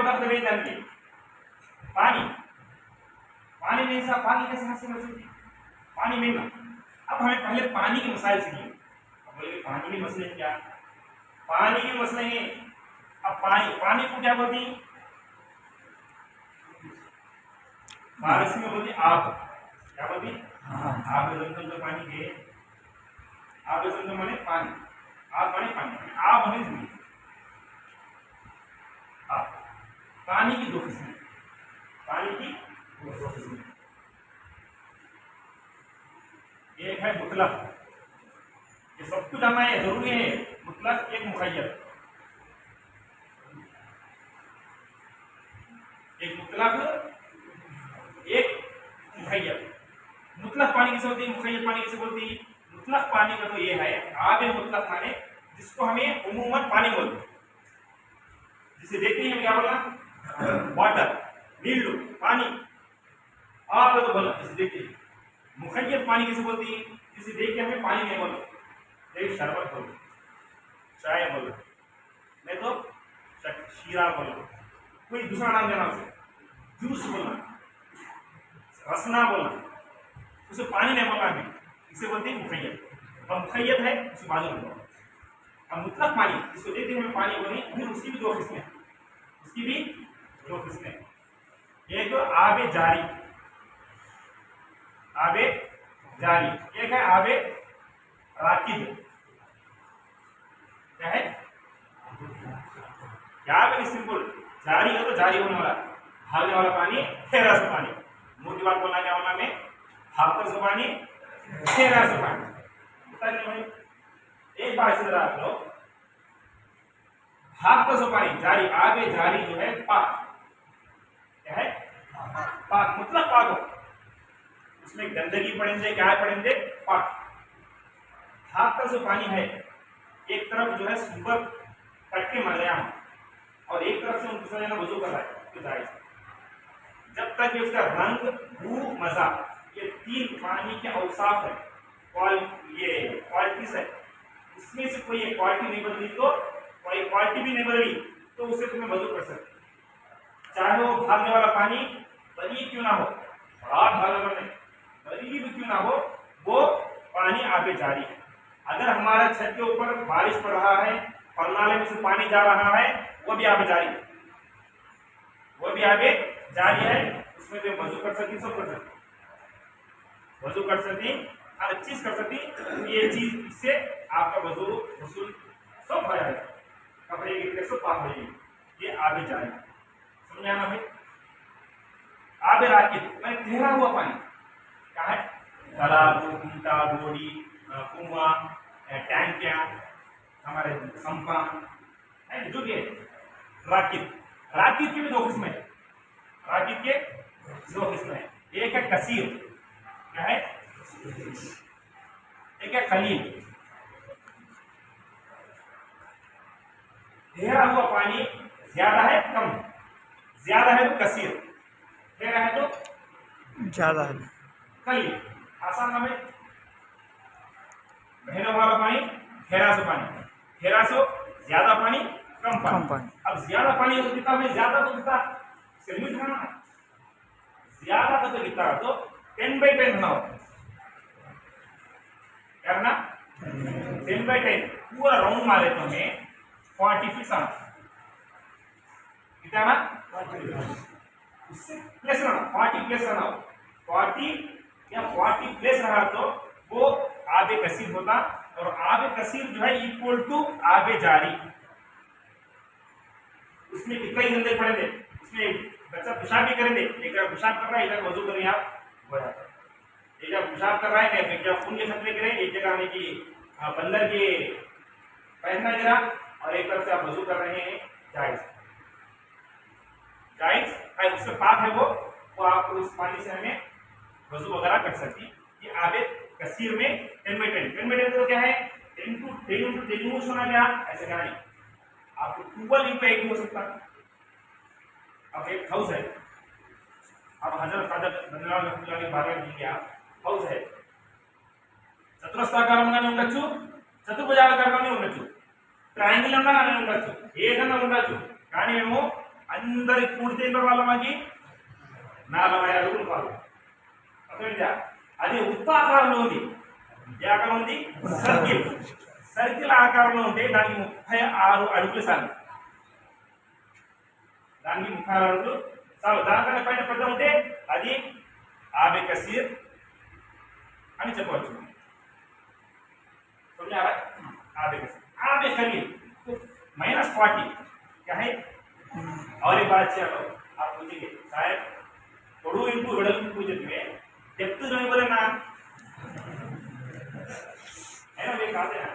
पदार्थ वेदांति पानी पानी नहीं सा पानी कैसे हाथ से बच सकती पानी में ना। अब हमें पहले पानी के मसाइल सीखिए। अब बोले पानी के मसले क्या पानी के मसले हैं। अब पानी पानी को क्या बोलती फारसी में बोलती आब क्या बोलती आब जमजम पानी के आब जमजम माने पानी आब माने पानी आब माने जिंदगी। पानी की दो किस्में पानी की दो किस्में एक है मुतलक ये सब कुछ जानना है जरूरी है मुतलक एक मुखय्यद एक मुतलक एक मुखय्यद। मुतलक पानी किसे बोलती है मुखय्यद पानी किसे बोलती है। मुतलक पानी का तो ये है आब मुतलक माने जिसको हमें उमूमन पानी बोलते हैं जिसे देखते हैं क्या बोला वाटर नीलू पानी आब तो बोला जिसे देखते हैं। मुखय्यद पानी किसे बोलती है जिसे देख के हमें पानी नहीं बोलो जैसे शरबत बोलो चाय बोलो नहीं तो शीरा बोलो कोई दूसरा नाम देना उसे जूस बोलना रसना बोलना उसे पानी नहीं बोलना है इसे बोलते हैं मुखय्यद। और मुखय्यद है उसे मालूम बोलो। अब मुतलक पानी जिसको देखते हैं हमें पानी बोले फिर उसकी भी दो किस्में उसकी भी दो किस्में एक तो आबे जारी आबे जारी एक है आबे राकिद क्या है क्या है सिंपल जारी है तो जारी होने वाला भागने वाला पानी ठहरा से पानी मुंह की बात बोलना क्या होना में भागकर से पानी ठहरा से पानी एक बार से रख लो भागकर से पानी जारी आगे जारी जो है पाक क्या है पाक मतलब पाक हो उसमें गंदगी पड़ेंगे क्या पड़ेंगे पाक। भागकर से पानी है एक तरफ जो है सुबह कट के मर गया और एक तरफ से दूसरा जना वजू कर रहा है तो जायज जब तक ये उसका रंग बू मजा ये तीन पानी के औसाफ है ये क्वालिटीज है इसमें से कोई एक क्वालिटी नहीं बदली तो कोई क्वालिटी भी नहीं बदली तो उसे तुम्हें वजू कर सकते चाहे वो भागने वाला पानी बड़ी क्यों ना हो बड़ा भागने वाला बड़ी भी क्यों ना हो वो पानी आगे जारी है। अगर हमारा छत के ऊपर बारिश पड़ रहा है और नाले में से पानी जा रहा है वो भी आगे जारी है वो भी आगे जारी है उसमें जो वजू कर सकती सब कर सकती वजू कर सकती हर चीज कर सकती ये चीज इससे आपका वजू वसूल सब हो जाएगा कपड़े की सब पाक हो जाएगी ये आगे जारी समझ आना भाई। आगे राकिद मैं ठहरा हुआ पानी क्या है तालाब कुंटा बोड़ी कुआं टैंकियां हमारे संपा है जो भी है राकिद राकिद की भी दो किस्में राकिद के दो किस्में एक है कसीर क्या है एक है खलील। ठहरा हुआ पानी ज्यादा है कम ज्यादा है तो कसीर ठहरा है तो ज्यादा है खलील आसान नाम है। बहने वाला पानी ठहरा से ज्यादा पानी कम पानी। अब ज्यादा पानी हो कितना में ज्यादा तो कितना लिमिट है ना ज्यादा तो कितना तो 10/10 ना हो करना 10/10 पूरा राउंड मारे तो हमें 46 आना कितना ना उससे प्लस रहना 40 प्लस रहना 40 या 40 प्लस रहा तो वो आबे कसीर होता और आबे कसीर जो है इक्वल टू आबे जारी। उसमें कितना ही गंदे पड़ेंगे उसमें बच्चा पेशाब भी करेंगे एक जगह पेशाब कर रहा है एक जगह वजू कर रहे हैं आप हो जाता है एक जगह पेशाब कर रहा है एक जगह खून के खतरे गिरे एक जगह आने की बंदर के पैदना गिरा और एक तरफ से आप वजू कर रहे हैं जायज जायज उससे पाक है वो आप उस पानी से हमें वजू वगैरह कर सकती ये आबे कसीर में 10/10 तो क्या है 10 to 10 होना क्या ऐसे क्या नहीं आपको 12 × 1 हो सकता है। अब एक हाउस है अब हजरत ख्वाजा बंदराल रहमतुल्लाह अलैहि बारह दिया हाउस है చతురస్రాకారంగానే ఉండొచ్చు చతుర్భుజాకారంగానే ఉండొచ్చు ట్రయాంగిల్ అన్నా ఉండొచ్చు ఏదన్నా ఉండొచ్చు కానీ మేము అందరికి పూర్తి అయిన వాళ్ళ మాకి 40 అడుగులు పాలు అర్థమైందా? అది వృత్తాకారంలో ఉంది. ఏ ఆకారం ఉంది? సర్కిల్. సర్కిల్ ఆకారంలో ఉంటే దానికి 36 అడుగులు చాలు. దానికి 36 అడుగులు చాలు. దానికన్నా పైన పెద్ద ఉంటే అది ఆబే కసీర్ అని చెప్పవచ్చు. समझा? आबे कसीर, आबे खलील तो -40 क्या है? और एक बात चलो आप पूछेंगे शायद थोड़ू इनको बड़ल पूछे तुम्हें डेप्थ नहीं बोले ना है ना, वे कहते हैं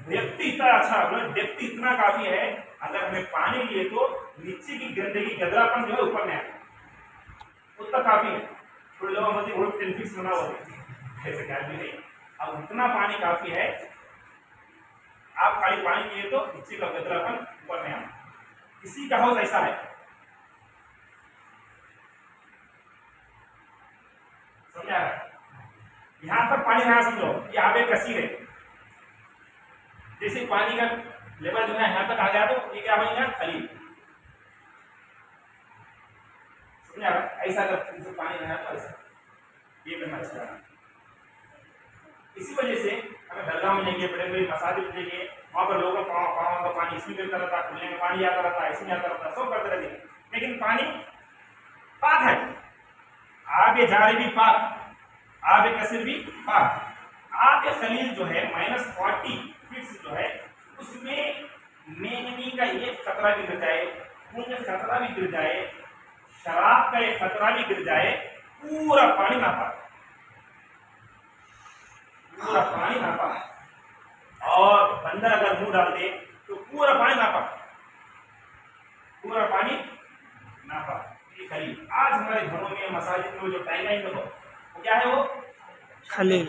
डेप्थ इतना अच्छा बोले, डेप्थ इतना काफी है। अगर हमें पानी लिए तो नीचे की गंदगी गदरापन जो है ऊपर नहीं आए उतना काफी है। थोड़े लोग मतलब वो 10 फीट बना हुआ ऐसे क्या भी नहीं। अब उतना पानी काफी है, आप खाली पानी पिए तो नीचे का गदरापन ऊपर नहीं आना। किसी का हाउस ऐसा है, समझा? यहां पर पानी रहा समझो, ये आबे कसीर है। जैसे पानी का लेवल जो है यहां तक आ गया तो ये क्या बनेगा? खलील। समझा? ऐसा अगर पानी रहा तो ऐसा ये करना चाहिए। इसी वजह से हमें दरगाह में जाएंगे, बड़े बड़े मसाजिद में जाइए, वहाँ पर लोगों का पाँव का पानी इसमें गिरता रहता, खुलने में पानी आता रहता, इसमें आता रहता, सब करते रहते, लेकिन पानी पाक है। आगे जारी भी पाक, आबे कसीर भी पाक। आबे खलील जो है -40 फीट जो है उसमें मेंगनी का एक खतरा भी गिर जाए, खून का खतरा भी गिर जाए, शराब का एक खतरा भी गिर जाए, पूरा पानी नापाक, पूरा पानी नापाक। और बंदर अगर मुंह डाल दे तो पूरा पानी नापाक, पूरा पानी नापाक। ये खलील आज हमारे घरों में मसाजिद में जो टाइमलाइन हो वो क्या है? वो खलील,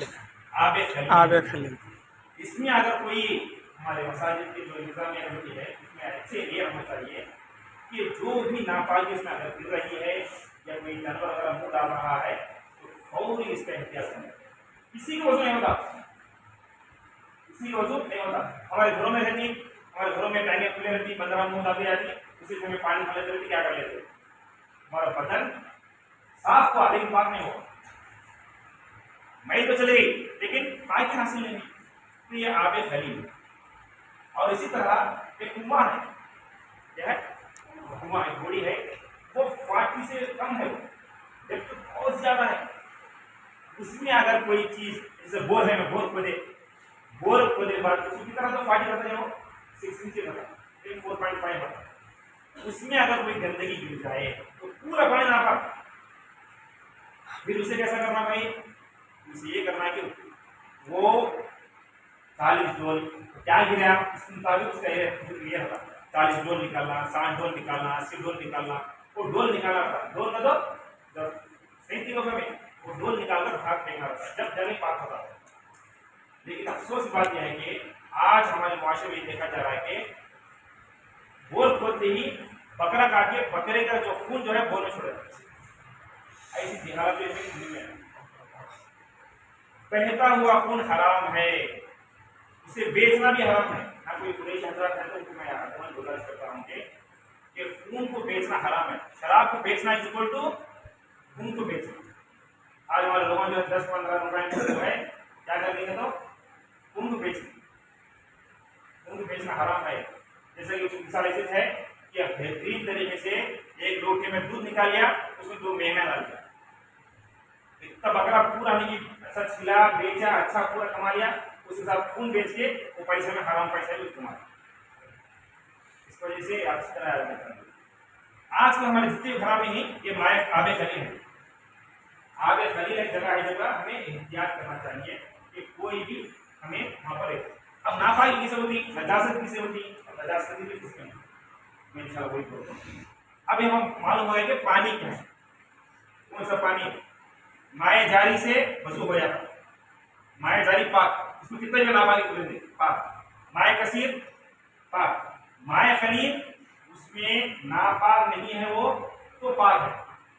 आबे खलील, आबे खलील। इसमें अगर कोई हमारे मसाजिद की जो इंतजामिया होती है इसमें अच्छे ये होना चाहिए कि जो भी नापाकी इसमें अगर गिर रही है या कोई जानवर अगर मुंह डाल रहा है तो फौरी इसका एहतियात करें। किसी को वजू नहीं होता, किसी को वजू नहीं होता। हमारे घरों में रहती, हमारे घरों में टाइमें खुले रहती, 15 मुंह डाली जाती, उसी में पानी खा लेते रहती, क्या कर लेते? हमारा बदन साफ हुआ लेकिन पाक नहीं हुआ, मई तो चली गई लेकिन पाकी हासिल नहीं। तो ये आबे खलील। और इसी तरह एक कुआं है, क्या है? कुआं एक घोड़ी है, वो 40 से कम है, डेप्थ बहुत ज्यादा है। उसमें अगर कोई चीज जैसे बोर है, बोर खोदे बाद उसकी तरह तो 40 रहता है, वो 6 इंच रहता है, 4.5 रहता है। उसमें अगर कोई गंदगी गिर जाए तो पूरा पानी नापाक। फिर उसे कैसा करना भाई? उसे ये करना कि वो 40 डोल क्या गिरा उसके मुताबिक उसका ये होगा, 40 डोल निकालना, 60 डोल निकालना, 80 डोल निकालना। वो डोल निकालना था, डोल का दो जब 37 में वो डोल निकालकर भाग फेंकना था, जब जमीन पाक होता था। लेकिन अफसोस बात यह है कि आज हमारे मुआशरे में देखा जा रहा है कि बोर खोदते ही बकरा काट के बकरे का जो खून जो है बोर में छोड़ देता है। ऐसी जिहालत में बहता हुआ खून हराम है, उसे बेचना भी हराम है। ना कोई कुरैश हजरत है तो उनको मैं गुजारिश करता हूँ कि खून को बेचना हराम है। शराब को बेचना इज इक्वल टू खून को बेचना। आज हमारे लोगों जो 10-15 रुपए जो है क्या कर देंगे तो खून को बेचना हराम है। जैसे कि उसकी मिसाल ऐसी है कि बेहतरीन तरीके से एक लोटे में दूध निकाल लिया, उसमें 2 मेमना डाल दिया, इतना बकरा पूरा नहीं अच्छा छिला बेचा, अच्छा पूरा कमा लिया, उसके साथ खून बेच के वो पैसे में हराम पैसा भी कमा लिया। इस वजह से अच्छी तरह आज के हमारे जितने खराबी हैं ये मायक आबे खलील है। आबे खलील एक जगह है, जगह हमें एहतियात करना चाहिए कि कोई भी हमें वहां पर अब नापाकी किसे होती, नजासत किसे होती, नजासत भी किसमें मैं इंशाल्लाह वही बोलूंगा। अभी हम मालूम हो गया कि पानी क्या है, कौन सा पानी? माए जारी से वजू हो जाता, माए जारी पाक, उसमें कितने में नापाकी कर देते पाक। माए कसीर पाक, माए खलील उसमें नापाक नहीं है वो तो पाक है,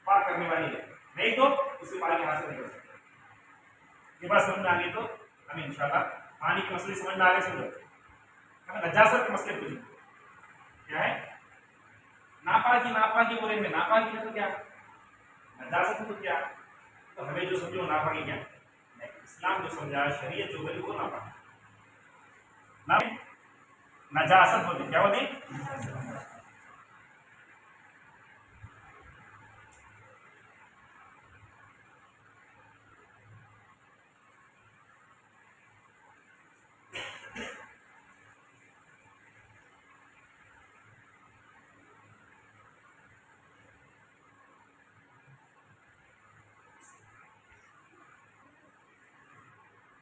पाक करने वाली है, नहीं तो उसे पानी हासिल नहीं कर सकते। ये बात समझ में आ गई तो हमें इंशाल्लाह पानी के मसले समझ में आ गए। समझो हमें नजासत के मसले पूछे क्या है? नापाकी बोले में नापाकी है तो क्या, नजासत है तो क्या, तो हमें जो समझो नापाकी क्या, इस्लाम जो समझाया, शरीयत जो बोली वो नापाकी ना, नजासत बोलते क्या बोलते,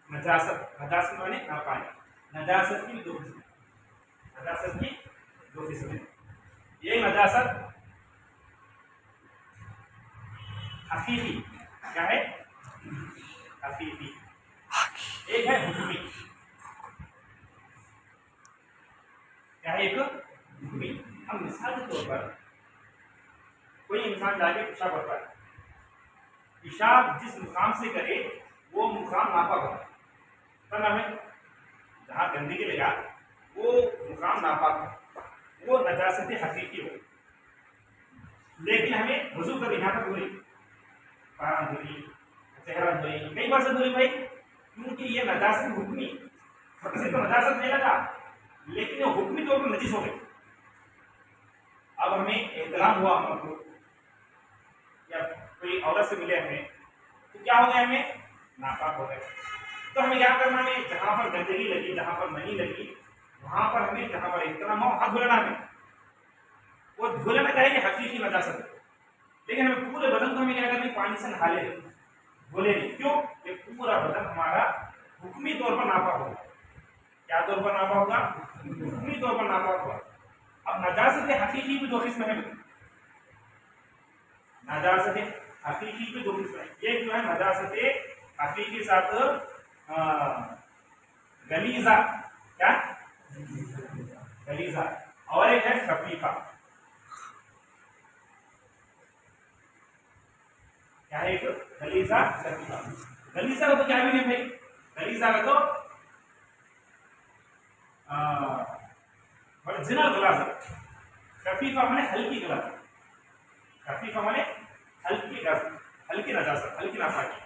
नजासत माने नापाकी, नजासत की दो किस्में, नजासत की दो किस्में, ये नजासत हकीकी, क्या है हकीकी, एक है हुक्मी, क्या है एक हुक्मी। हम मिसाल के तौर पर कोई इंसान जाके पेशाब करता है, पेशाब जिस मुकाम से करे वो मुकाम नापाक होता है, तब हमें जहाँ गंदगी लगा वो मुकाम नापाक हो, वो नजासत हकीकी हो। लेकिन हमें वजू कर यहाँ पर धोई, पारा धोई, चेहरा धोई, कई बार से धोई भाई, क्योंकि ये नजासत हुक्मी, से तो नजासत नहीं लगा लेकिन वो हुक्मी तौर पर नजीस हो गई। अब हमें एहतराम हुआ हमको, या कोई औरत से मिले हमें, तो क्या हो गया, हमें नापाक हो गए। तो हमें क्या करना है, जहां पर गंदगी लगी, जहां पर मनी लगी, वहां पर हमें, जहां पर एहतराम हो, हाथ धुलना है। वो धुलना चाहिए हकीकी नजासत है, लेकिन हमें पूरे बदन को हमें क्या करना है, पानी से नहा ले, धोले नहीं। क्यों, ये पूरा बदन हमारा हुक्मी तौर पर नापाक होगा। क्या तौर पर नापाक होगा, हुक्मी तौर पर नापाक होगा। अब नजासत हकीकी भी दो किस्म है, नजासत हकीकी भी दो किस्म है। एक जो है नजासत हकीकी के साथ गलीजा, क्या गलीजा, और एक है खफीफा। क्या है एक गलीजा, खफीफा। गलीजा का तो क्या भी नहीं भाई, गलीजा का तो ओरिजिनल गलाजत, खफीफा माने हल्की गलाजत, खफीफा माने हल्की गलाजत, हल्की नजासत, हल्की नापाकी।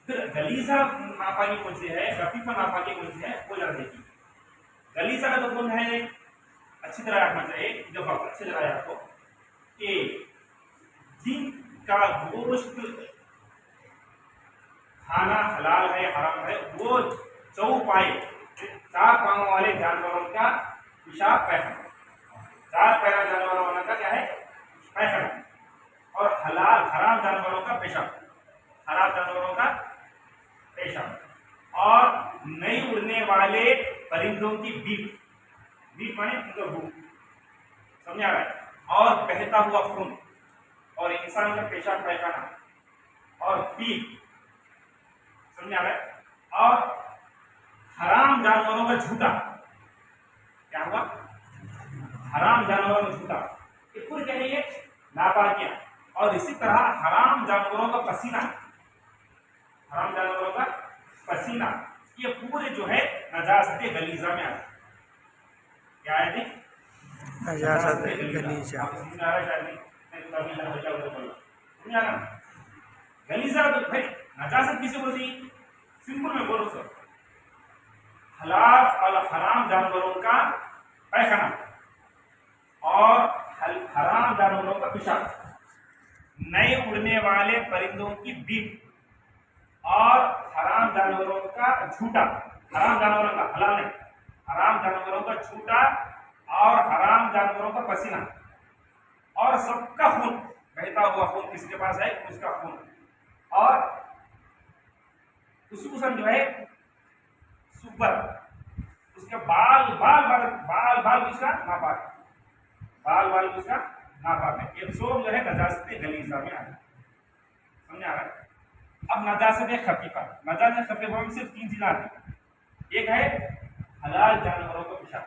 फिर गलीजा नापाकी कौन सी है, खफीफा नापाकी कौन सी है, वो जरा देखिए। गलीजा का तो गुण है, अच्छी तरह रखना चाहिए, जब आप अच्छी तरह रखो कि जिनका गोश्त खाना हलाल है हराम है, वो चौपाई, चार पांवों वाले जानवरों का पेशाब पैखाना, चार पैरा जानवरों वाला का क्या है पैखाना, और हलाल हराम जानवरों का पेशाब, हराम जानवरों का पेशाब, और नहीं उड़ने वाले परिंदों की बीट, बीट माने उनका भूख, समझ आ रहा है, और बहता हुआ खून, और इंसान का पेशाब पैखाना, और पीक, समझ आ रहा है, और हराम जानवरों का झूठा, क्या हुआ, हराम जानवरों का झूठा, ये पूरी क्या है, ये नापाकियां। और इसी तरह हराम जानवरों का पसीना, हराम जानवरों का पसीना, ये पूरे जो है नजासत गलीजा में आते, क्या है, नजासत गलीजा। गलीजा तो भाई नजासत किसे बोलती, सिंपल में बोलो सर, हलाल और हराम जानवरों का पैखाना, और हराम जानवरों का पेशाब, नए उड़ने वाले परिंदों की बीट, और हराम जानवरों का झूठा, हराम जानवरों का, हलाल नहीं, हराम जानवरों का झूठा, और हराम जानवरों का पसीना, और सबका खून, बहता हुआ खून, किसके पास है उसका खून, और खुशबूसन जो है सुपर, उसके बाल बाल बाल बाल बाल उसका नापाक, बाल बाल उसका नापाक है। ये सब जो है नजासत गलीजा में आ रहा है, समझ आ रहा है। अब नजासत खफीफा, नजासत खफीफा में सिर्फ तीन चीजें आती है, एक है हलाल जानवरों का पेशाब,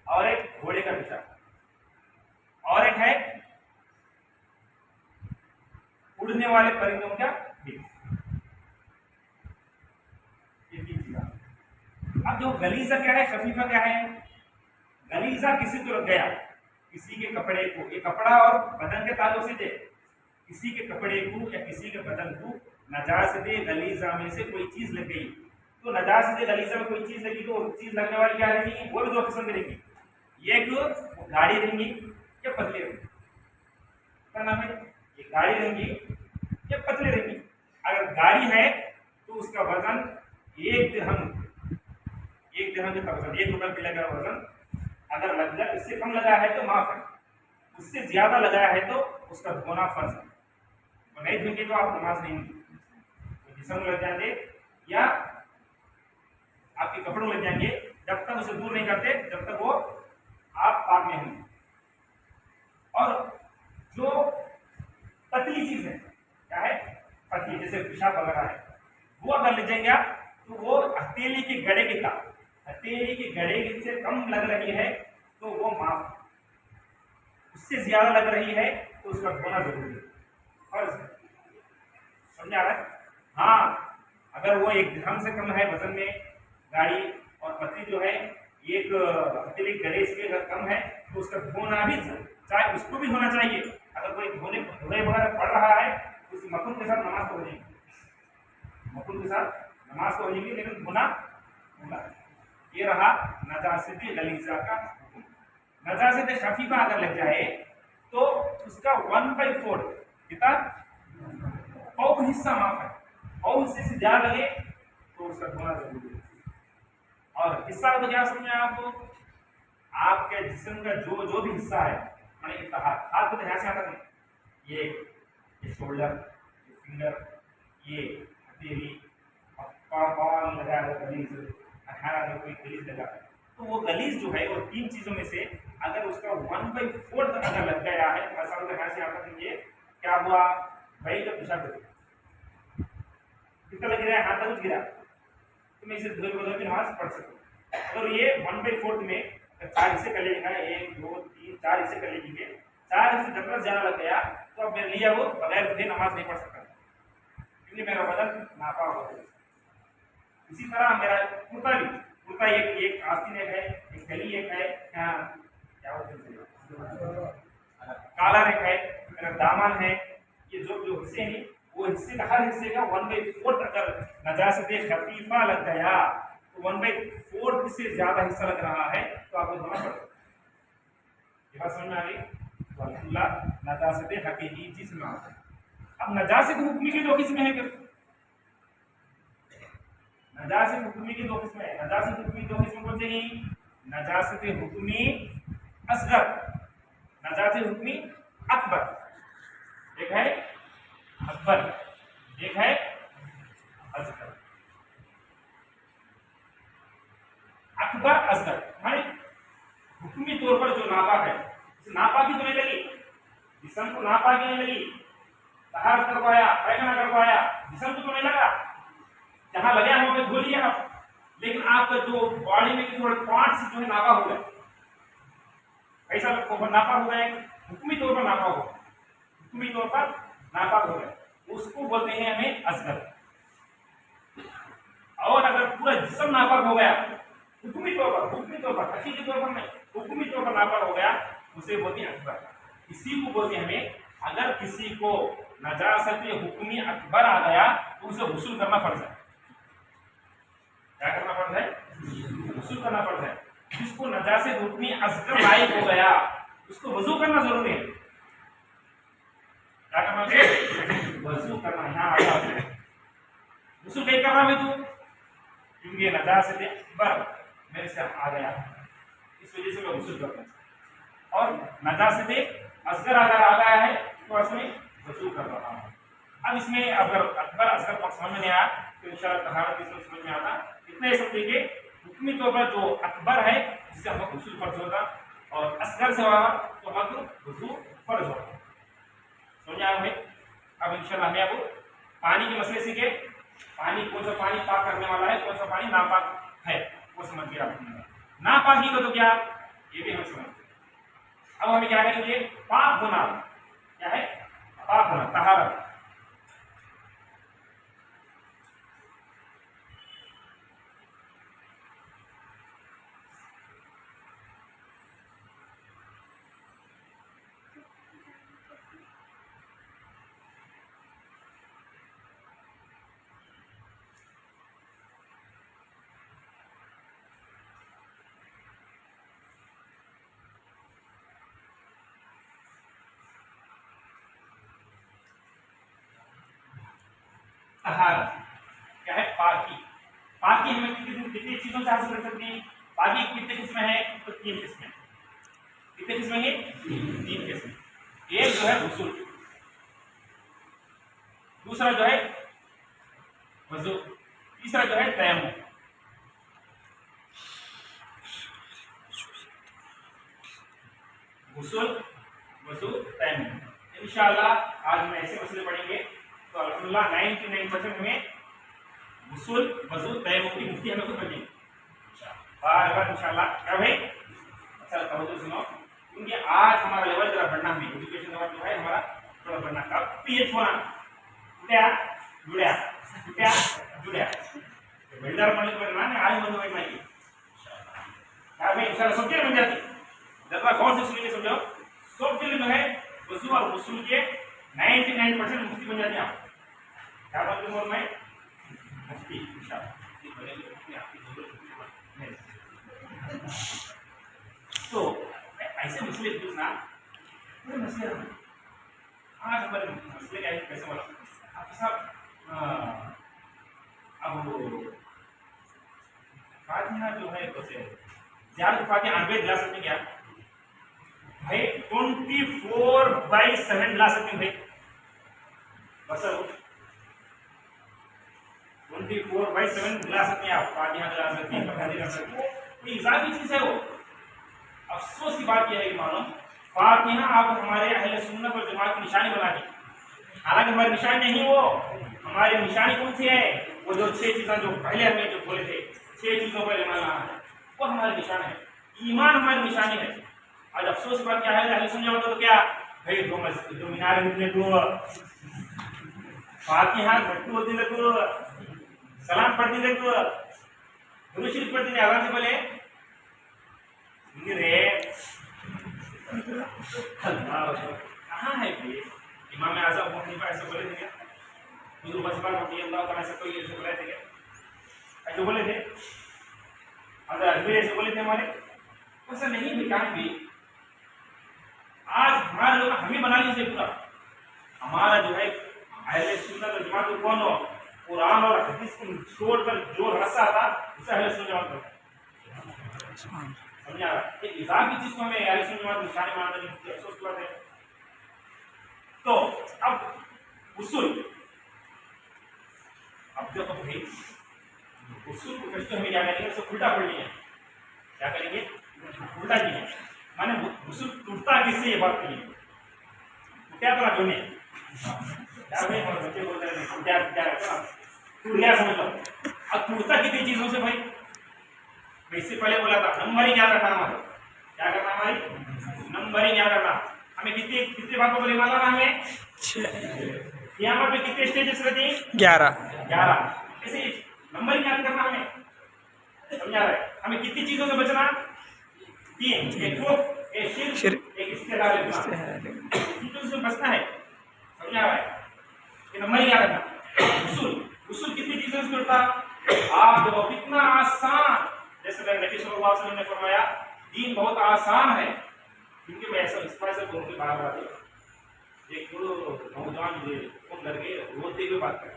और एक घोड़े का पेशाब, और एक है उड़ने वाले परिंदों का बीज, ये तीन चीजें। अब जो गलीजा क्या है, खफीफा क्या है, गलीजा किसी को लग गया, किसी के कपड़े को, ये कपड़ा और बदन के ताल्लुक से थे, किसी के कपड़े को या किसी के बदन को नजासत गलीजा में से कोई चीज लग गई, तो नजासत गलीजा में कोई चीज लगी तो चीज लगने वाली क्या रहेगी, वो भी दो किस्म की रहेगी, एक गाढ़ी रहेंगी या पतली रहेंगी। क्या नाम है, ये गाढ़ी रहेंगी या पतली रहेंगी। अगर गाढ़ी है तो उसका वजन एक दिरहम जितना वजन, 1 रुपये किलो का वजन अगर लग जाए, इससे कम लगा है तो माफ है, उससे ज्यादा लगाया है तो उसका धोना फर्ज है। तो नहीं धोएंगे तो आप नमाज नहीं होगी, तो जिस्म लग जाएंगे या आपके कपड़ों लग जाएंगे, जब तक उसे दूर नहीं करते जब तक वो आप पाक नहीं होंगे। और जो पतली चीज है, क्या है, पतली, जैसे पेशाब वगैरह है, वो अगर लग जाएंगे तो वो हथेली के गड़े के का, हथेली के गड़े से कम लग रही है तो वो माफ, उससे ज्यादा लग रही है तो उसका धोना जरूरी है, फर्ज है। समझ आ रहा है? हाँ, अगर वो 1 दिरहम से कम है वजन में, गाड़ी और पतली जो है एक हथेली गड़े से अगर कम है तो उसका धोना भी चाहे उसको भी होना चाहिए। अगर कोई धोने वगैरह पड़ रहा है तो उस मकुन के साथ नमाज तो हो जाएगी, मकुन के साथ नमाज तो हो जाएगी, लेकिन धोना होगा। ये रहा नजासत गलीजा का हुक्म। नजासत खफीफा अगर लग जाए तो उसका 1/4 कितना पौ हिस्सा माफ है, पौ हिस्से से ज्यादा लगे तो उसका धोना जरूरी है। और हिस्सा तो क्या समझ में आपको, आपके जिस्म का जो भी हिस्सा है, मैंने हाथ को ध्यान से आता नहीं, ये शोल्डर, ये फिंगर, ये हथेली, पाँव लगाया हुआ गलीज, अठारह कोई गलीज लगा, तो वो गलीज जो है वो 3 चीजों में से अगर उसका 1/4 अगर लग गया है तो ऐसा होता है आता है, ये क्या हुआ भाई, जब पेशाब कितना लग रहा है, हाथ तक गिरा तो मैं इसे धोए बदल के नमाज पढ़ सकूँ। अगर ये 1/4 में 4 हिस्से कर लीजिएगा, 1 2 3 4 हिस्से कर लीजिए, 4 हिस्से जब तक ज्यादा लग गया तो अब मेरे लिए वो बगैर धोए नमाज नहीं पढ़ सकता, क्योंकि मेरा बदन नापा हो गया। इसी तरह मेरा कुर्ता एक आस्तीन एक है, एक गली एक है, क्या काला एक है, मेरा दामन है, ये जो हिस्से हैं वो हिस्से का हर हिस्से का 1/4 अगर नजासत खफीफा लग गया तो 1/4 से ज्यादा हिस्सा लग रहा है तो आपको धोना पड़ेगा। ये बात समझ में आ गई? तो अल्हम्दुलिल्लाह नजासत हकीकी जिस्म में आता है। अब नजासत हुक्मी की 2 किस्में हैं, नजासत हुक्मी की 2 किस्में हैं। नजासत हुक्मी 2 किस्में कौन सी हैं? नजासत हुक्मी असगर, नजासत हुक्मी अकबर, एक है अकबर, एक है असगर। अकबर असगर माने हुक्मी तौर पर जो नापाक है, नापाकी तो नहीं लगी, जिस्म को नापाकी नहीं लगी, तहारत करवाया, पैखाना करवाया, जिस्म को तो नहीं लगा, जहां लगे वहां पे धो लिया आप, लेकिन आपका जो बॉडी में थोड़े पार्ट्स जो है नापा हो गए, ऐसा नापा हो गए, हुक्मी तौर पर नापा हो, हुक्मी तौर पर नापा हो गए, उसको बोलते हैं हमें असगर। और अगर पूरा जिस्म नापाक हो गया हुक्मी तौर पर हकीकी तौर पर नहीं, हुक्मी तौर पर नापाक हो गया, उसे बोलते हैं अकबर। इसी को बोलते हैं हमें, अगर किसी को नजासत हुक्मी अकबर आ गया तो उसे गुस्ल करना फर्ज है। क्या करना पड़ता है? गुस्ल करना पड़ता है। जिसको नजासत हुक्मी असगर लायक हो गया उसको वजू करना जरूरी है। क्या करना है? वजू करना। यहाँ आता है गुस्ल नहीं कर रहा मैं तू, क्योंकि नजासत अकबर मेरे से आ गया, इस वजह से मैं गुस्ल करता हूँ। और नजासत असगर अगर आ गया है तो उसमें वजू कर रहा हूँ। अब इसमें अगर अकबर असगर को समझ में नहीं आया तो इंशाअल्लाह तहारत इसमें समझ में आता। इतना ही समझिए हुक्मी तौर पर जो अकबर है जिससे हम गुस्ल फर्ज होगा, और असगर से होगा तो हम वजू फर्ज होगा। समझ आया हमें? अब इंशाअल्लाह हमें अब पानी के मसले सीखे, पानी कौन सा पानी पाक करने वाला है, कौन सा पानी नापाक है, वो समझ गया। नापाकी को तो क्या, ये भी हम समझ। अब हमें क्या करेंगे? पाक होना क्या है? पाक होना, तहारत। तहारा, क्या है पाकी। पाकी हमें कितनी चीजों से हासिल कर सकते हैं? पाकी कितने किस्में हैं? तो 3 किस्में। कितने किस्में हैं? 3 किस्में। एक जो है गुस्ल, दूसरा जो है वजू, तीसरा जो है तयम्मुम। गुस्ल, वजू, तयम्मुम। इंशाअल्लाह आज हम ऐसे मसले पढ़ेंगे तो अल्हम्दुलिल्लाह 99% हमें गुस्ल, वजू, तयम्मुम की मुफ्ती हमें खुद बनेगी बार बार इंशाअल्लाह। क्या भाई? अच्छा तवज्जो सुनो, क्योंकि आज हमारा लेवल जरा बढ़ना है, एजुकेशन लेवल जो है हमारा थोड़ा बढ़ना। कब पीएच होना उठ्या जुड़्या, उठ्या जुड़्या बिल्डर पढ़ने को ना आज मन में नहीं क्या भाई? इंशाअल्लाह सब चीजें बन जाती। जरा कौन से सुनिए समझो, सब चीजें जो है वजू और गुस्ल के 99% मुफ्ती बन जाती है। क्या बात है? मैं मुफ्ती इंशाअल्लाह तो ऐसे मसले पूछना मसले आज हमारे मसले क्या है कैसे बोला आप साहब। अब फातिहा जो है कैसे ज्यादा फातिहा 90 ला सकते क्या भाई? 24/7 ला सकते भाई, बस 24/7 ला सकते हैं आप। फातिहा ला सकते हैं, बखारी ला सकते हैं, ये इजाफी चीज है वो। अफसोस की बात यह है कि मालूम फातिहा आप हमारे अहले सुन्नत और जमात की निशानी बना दी। हालांकि हमारी निशानी नहीं, वो हमारी निशानी कौन सी है? वो जो 6 चीजें जो पहले हमें जो बोले थे, 6 चीजों पर ईमान लाना है, वो हमारी निशान है। ईमान हमारी निशानी है। आज अफसोस की बात क्या है? अहले सुन्नत तो क्या भाई दो मीनार इतने को फातिहा घट्टू होती देखो, सलाम पढ़ती देखो, दुरूद शरीफ पढ़ती नहीं, आराम से बोले रे कहाँ है ये? इमाम आज़म अबू हनीफा ऐसे बोले थे क्या? बुजुर्ग बसबार रज़ी अल्लाह तआला ऐसे कोई ऐसे बोले थे क्या? ऐसे बोले थे? अगर अजमेर ऐसे बोले थे हमारे? ऐसा नहीं भी कहाँ भी। आज हमारे लोग हमें बना लीजिए पूरा। हमारा जो है अहले सुन्नत और जमात कौन हो? कुरान और हदीस को छोड़कर जो रास्ता था उसे अहले सुन्नत जमात समझा। एक इजाफी चीज को हमें अहले सुन्नत जमात निशानी मानना नहीं, अफसोस की बात है। तो अब उसूल, अब देखो भाई उसूल को कैसे हमें क्या करेंगे? उसको उल्टा पढ़नी है। क्या करेंगे? उल्टा कीजिए। माने उसूल टूटता किससे? ये बात करिए क्या तो ना क्या भाई हम बच्चे बोलते हैं क्या क्या टूट गया समझ लो। अब टूटता कितनी चीजों से भाई? इससे पहले बोला था नंबरिंग याद रखना हमारा। क्या करना? हमारी नंबरिंग याद रखना। हमें कितनी कितने बातों पर ईमान लाना? हमें क़यामत में कितने स्टेजेस रहते हैं? 11। ऐसे नंबरिंग याद करना हमें, समझा रहा है? हमें कितनी चीजों से बचना? 3, एक खुफ, एक शिर्क, एक इस्तेहाल चीजों से बचना है, समझा रहा है? ये नंबरिंग याद रखना। उसूल कितनी चीजों से जुड़ता? आप देखो कितना आसान, जैसे नबी सल्लल्लाहु अलैहि वसल्लम ने फरमाया दीन बहुत आसान है। क्योंकि मैं ऐसा इस बात से बोल के बार बार एक नौजवान मुझे फोन करके रोते हुए बात कर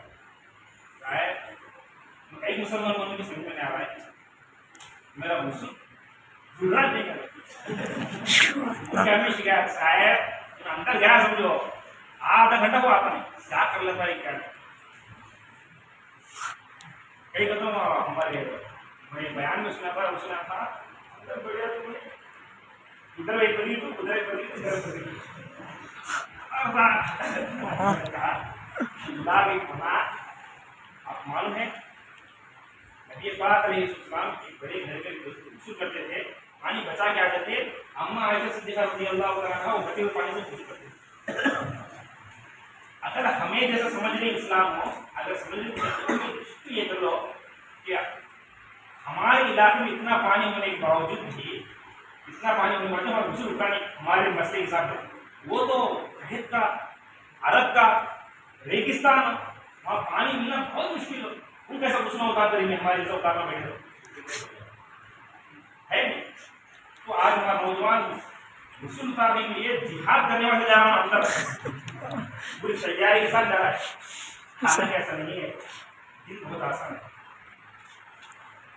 कई मुसलमान लोगों की समझ में नहीं आ रहा है मेरा मुसल जुड़ा नहीं कर शिकायत शायद अंदर गया समझो आधा घंटा को आता नहीं क्या कर लेता है क्या कई कहता हूँ हमारे मैं बयान में सुना था उसने था इधर एक बनी तो उधर एक बनी इधर आप मालूम है ये बात रही इस्लाम की बड़े घर में वुज़ू करते थे पानी बचा के आते थे अम्मा आयशा सिद्दीक़ा रज़ी अल्लाह तआला वो बचे हुए पानी से वुज़ू करते थे। अगर हमें जैसा समझ रहे इस्लाम हो अगर समझ तो ये कर लो कि हमारे इलाके में इतना पानी होने के बावजूद भी इतना पानी होने के बावजूद हमारे वुज़ू रुका नहीं हमारे मसले के हिसाब से वो तो शहद का अरब का रेगिस्तान वहाँ पानी मिलना बहुत मुश्किल हो उन कैसा घुसना उतार करेंगे हमारे जैसा उतारना बैठे है नहीं। तो आज हमारा नौजवान घुसल उतारने के लिए जिहाद करने वाले जा रहा हूँ अंदर पूरी तैयारी के साथ जा रहा है हालांकि ऐसा नहीं है, दिन बहुत आसान है।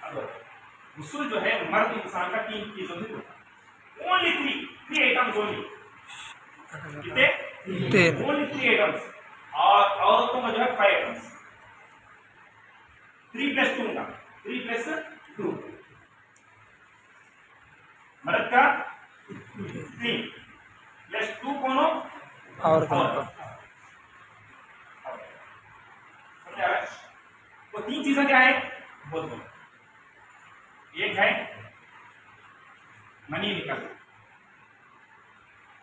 अब गुस्ल जो है मर्द इंसान का 3 चीजों से होता है, ओनली 3 आइटम्स ओनली। कितने? 3 ओनली 3 आइटम्स। और औरतों का जो है 5 आइटम्स। 3 + 2 का 3 + 2 मर्द का 3 + 2 कौन हो? औरतों का। वो 3 चीजें क्या है? बहुत बहुत। एक है मनी निकलना,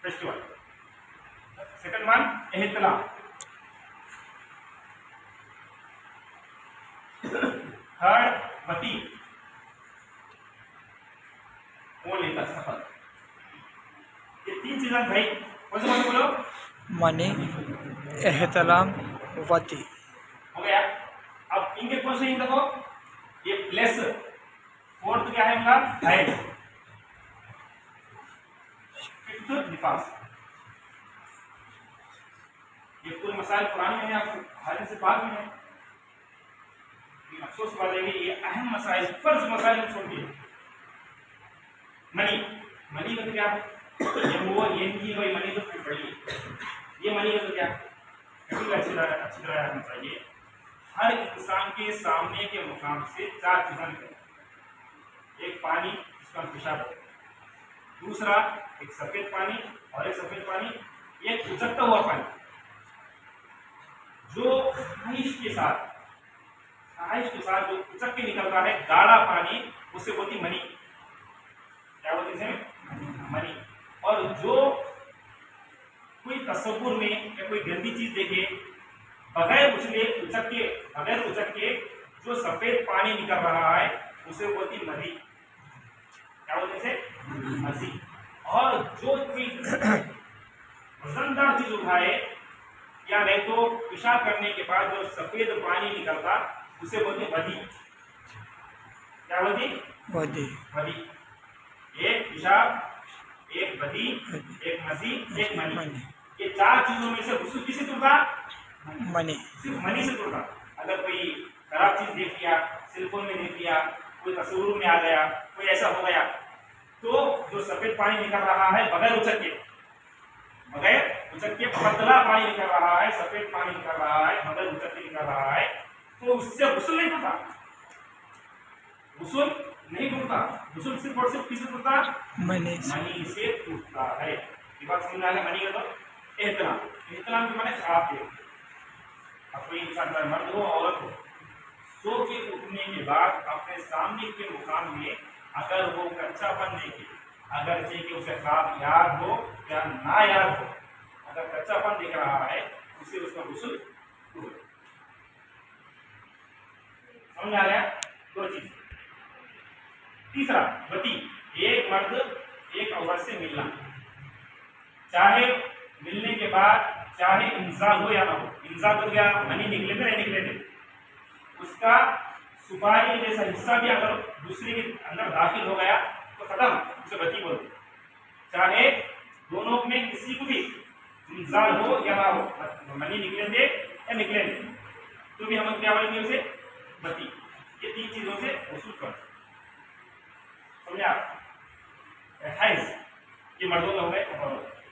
फेस्टिवल। सेकंड वन एहतलाम। थर्ड वती, वो लेता सफल। ये 3 चीजें भाई कौन से बोलो? मनी, एहतलाम, वती। हो गया। अब इनके कौन से देखो, ये प्लस फोर्थ क्या है इनका? हाइट। फिफ्थ निफास। ये पूरे मसाइल पुराने हैं, आपको हाल से बात में है। अफसोस बात है कि ये अहम मसाइल, फर्ज मसाइल हम छोड़ दिए। मनी, मनी मतलब क्या? ये वो ये नहीं भाई मनी तो फिर पढ़िए। ये मनी मतलब क्या? अच्छी तरह रखना चाहिए। हर इंसान के सामने के मुकाम से 4 चीजें निकलती। एक पानी जिसका पेशाब है, दूसरा एक सफेद पानी और एक सफेद पानी, एक उचकता हुआ पानी जो खाइश के साथ जो उचक के निकलता है, गाढ़ा पानी, उससे होती मनी। क्या बोलते हैं? मनी। और जो कोई तस्वुर में या कोई गंदी चीज देखे, बगैर उचक के जो सफेद पानी निकल रहा है, उसे बोलती मदी। क्या बोलते हैं? मजी। और जो कोई वजनदार चीज उठाए या नहीं तो पेशाब करने के बाद जो सफेद पानी निकलता, उसे बोलते वदी। क्या बोलती? वदी। वदी। एक पेशाब, एक वदी, एक मजी, एक मनी। ये 4 चीजों में से गुस्ल किसे टूटा? मनी। सिर्फ मनी से टूटा। अगर कोई खराब चीज देख लिया, सेलफोन में देख लिया, कोई तस्वीर में आ गया, कोई ऐसा हो गया, तो जो सफेद पानी निकल रहा है बगैर उचक के पतला पानी निकल रहा है, सफेद पानी निकल रहा है, बगैर उचक के निकल रहा है, तो उससे गुस्ल नहीं टूटा। गुस्ल नहीं टूटता। गुस्ल सिर्फ और सिर्फ किससे टूटता? मनी से टूटता है। ये बात समझ में आ गया? मनी का तो एहतलाम के माने खराब देख। अब कोई इंसान चाहे मर्द हो औरत हो, सो के उठने के बाद अपने सामने के मुकाम में अगर वो कच्चापन देखे, अगर कि उसे खराब याद हो या ना याद हो, अगर कच्चापन दिख रहा है, उसे उसका गुस्ल टूट। समझ आ गया? 2 चीज। तीसरा वती, एक मर्द एक औरत से मिलना, चाहे मिलने के बाद चाहे इंजाल हो या ना हो। इंजाल हो गया, मनी निकले थे नहीं निकले थे, उसका सुपारी जैसा हिस्सा भी अगर दूसरे के अंदर दाखिल हो गया तो खत्म, उसे वती बोलते। चाहे दोनों में किसी को भी इंजाल हो या ना हो, मनी निकले थे या निकले थे, तो भी हम क्या बोलेंगे उसे? वती। ये 3 चीजों से वसूल कर। समझा? हैज, ये मर्दों में हो गए।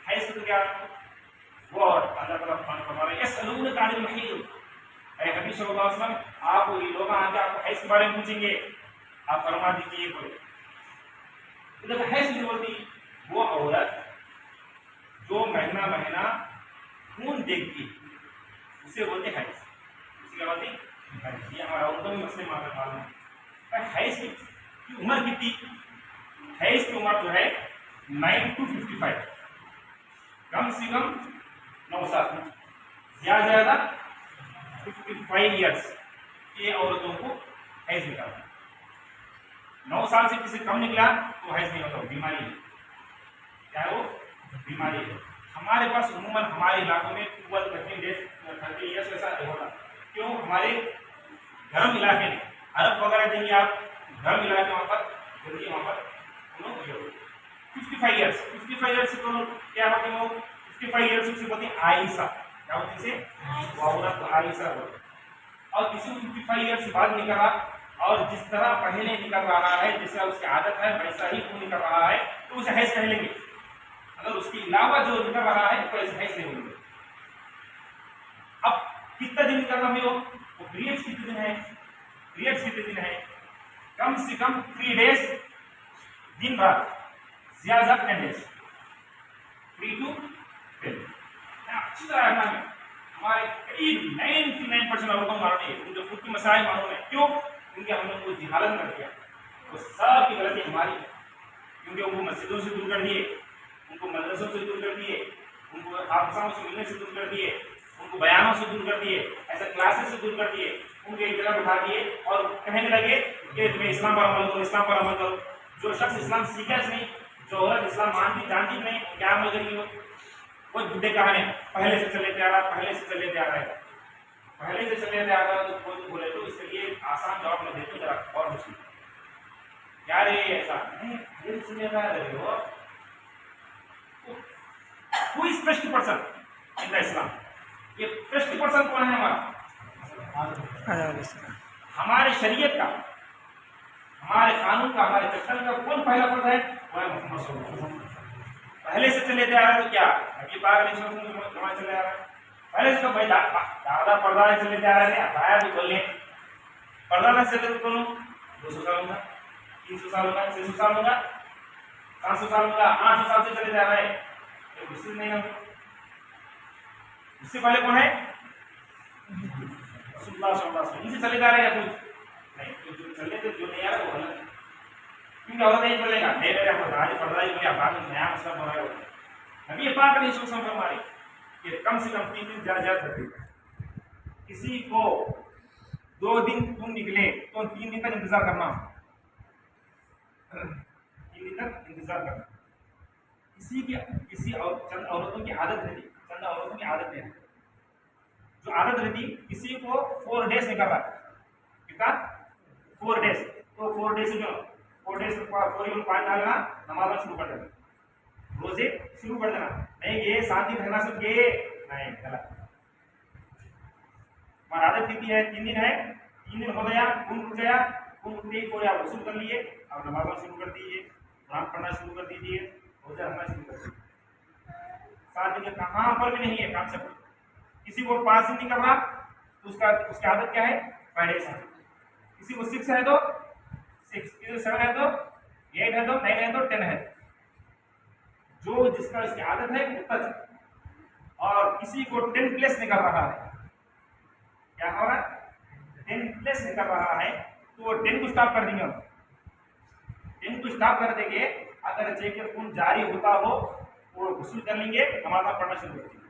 हैज तो क्या? वो और अल्लाह ताला फरमा रहा है यसअलूनक अनिल महीद। ऐ नबी सल्लल्लाहु अलैहि वसल्लम, आप ये लोग आके आपको हैज के बारे में पूछेंगे, आप फरमा दीजिए बोले। तो जब हैज नहीं बोलती, वो औरत जो महीना महीना खून देखती, उसे बोलते हैज। उसे क्या बोलते? हैज। ये हमारा उर्दू में मसले मालूम है। हैज की उम्र कितनी? हैज की उम्र जो है 9 to 55, कम से कम 9 साल, ज्यादा 55 ईयर्स ये औरतों को हैज निकालना। 9 साल से किसी कम निकला तो हैज नहीं होता, बीमारी है। क्या है वो? बीमारी है। हमारे पास उम्मन हमारे इलाकों में 12-13 ईयर्स ऐसा होता। क्यों? हमारे गर्म इलाके में, अरब वगैरह देंगे आप, गर्म इलाके वहाँ पर जल्दी वहाँ पर 55 ईयर्स। 55 ईयर्स तो क्या होते हैं वो? 55 ईयर्स से बोलते हैं आयशा। क्या होती से वाउरत आयशा होती। और किसी को 55 ईयर्स बाद निकल रहा और जिस तरह पहले निकल रहा है, जैसा उसकी आदत है वैसा ही वो निकल रहा है, तो उसे हैज कह लेंगे। अगर उसके अलावा जो निकल रहा है तो ऐसे हैज नहीं होंगे। अब कितना दिन निकलना है वो पीरियड्स कितने दिन है, पीरियड्स कितने दिन है, कम से कम 3 डेज दिन भर, ज्यादा 10 डेज, 3 to 10। अच्छी तरह रखना है। हमारे करीब 99% लोगों को मालूम नहीं, उनके खुद की मसाइल मालूम है। क्यों? क्योंकि हमने उनको जिहालत कर दिया। वो सब की गलती हमारी है, क्योंकि उनको मस्जिदों से दूर कर दिए, उनको मदरसों से दूर कर दिए, उनको हाफिज़ों से मिलने से दूर कर दिए, उनको बयानों से दूर कर दिए, ऐसे क्लासेस से दूर कर दिए, उनको एक जगह बिठा दिए और कहने लगे कि तुम्हें इस्लाम पर अमल करो, इस्लाम पर अमल करो। जो शख्स इस्लाम सीखा नहीं, जो औरत इस्लाम मानती जानती नहीं, क्या अमल करेगी वो बुढ़े कहानी पहले से चले जा रहा, पहले से चले जा रहा है, पहले से चले जा रहा है। तो कोई बोले तो इसके लिए आसान जवाब मैं देता हूँ, जरा और मुश्किल क्या रे ऐसा नहीं, पहले से चले जा रहे हो। Who is first person in the Islam? ये first person कौन है हमारा? हमारे शरीयत का, हमारे कानून का, हमारे चट्टन का कौन पहला फर्द है? वो है मोहम्मद सल्लल्लाहु अलैहि वसल्लम। पहले से चले जा रहा है तो क्या नबी पाक ने जमाने चले आ रहा है, पहले से तो भाई दादा पर्दा चले जा रहा है, आया तो बोले पर्दा ना चले तो बोलो 200 साल होगा, 300 साल होगा, 600 साल होगा, 700 साल होगा, 800 साल से चले जा रहा है, उससे नहीं ना। उससे पहले कौन है? रसूलुल्लाह सल्लल्लाहु अलैहि वसल्लम। इनसे चले जा रहे हैं कुछ नहीं, तो जो चले तो जो नहीं आ रहा वो गलत है, क्योंकि और नहीं चलेगा। नहीं मेरे पर्दा ही बोलिए बाद में नया मसला बना है। नबी पाक ने इसको फरमाया कि कम से कम 3 दिन जा सकते। किसी को 2 दिन तुम निकले तो 3 दिन तक इंतजार करना, 3 दिन तक इंतजार करना। किसी और चंद औरतों की आदत रहती, चंद औरतों की आदत है, जो आदत रहती किसी को 4 डेज निकल रहा है, कितना 4 डेज, तो 4 डेज से जो 4 डेज 4 डालना, नमाज शुरू कर देना, रोजे शुरू कर देना। नहीं ये 7 दिन रहना सब ये नहीं, गलत। हमारी आदत कितनी है? 3 दिन है, 3 दिन हो गया, खून उठ गया, खून उठते ही कोई आप वसूल कर लिए, अब नमाज शुरू कर दीजिए, कुरान पढ़ना शुरू कर दीजिए, रोजा रखना शुरू कर दीजिए। 7 दिन कहाँ पर भी नहीं है कॉन्सेप्ट। किसी को 5 दिन नहीं करना तो उसकी आदत क्या है? 5 डेज है। किसी को 6 है तो 6, किसी को 7 है तो 8 है तो 9 है तो 10 है, जो जिसका इसकी आदत है उतना। और किसी को 10 प्लस निकल रहा है, क्या हो रहा है? 10 प्लस निकल रहा है तो वो 10 को स्टॉप कर देंगे, 10 को स्टॉप कर देंगे। अगर चेक खून जारी होता हो वो गुस्ल कर लेंगे, नमाज पढ़ना शुरू कर देंगे।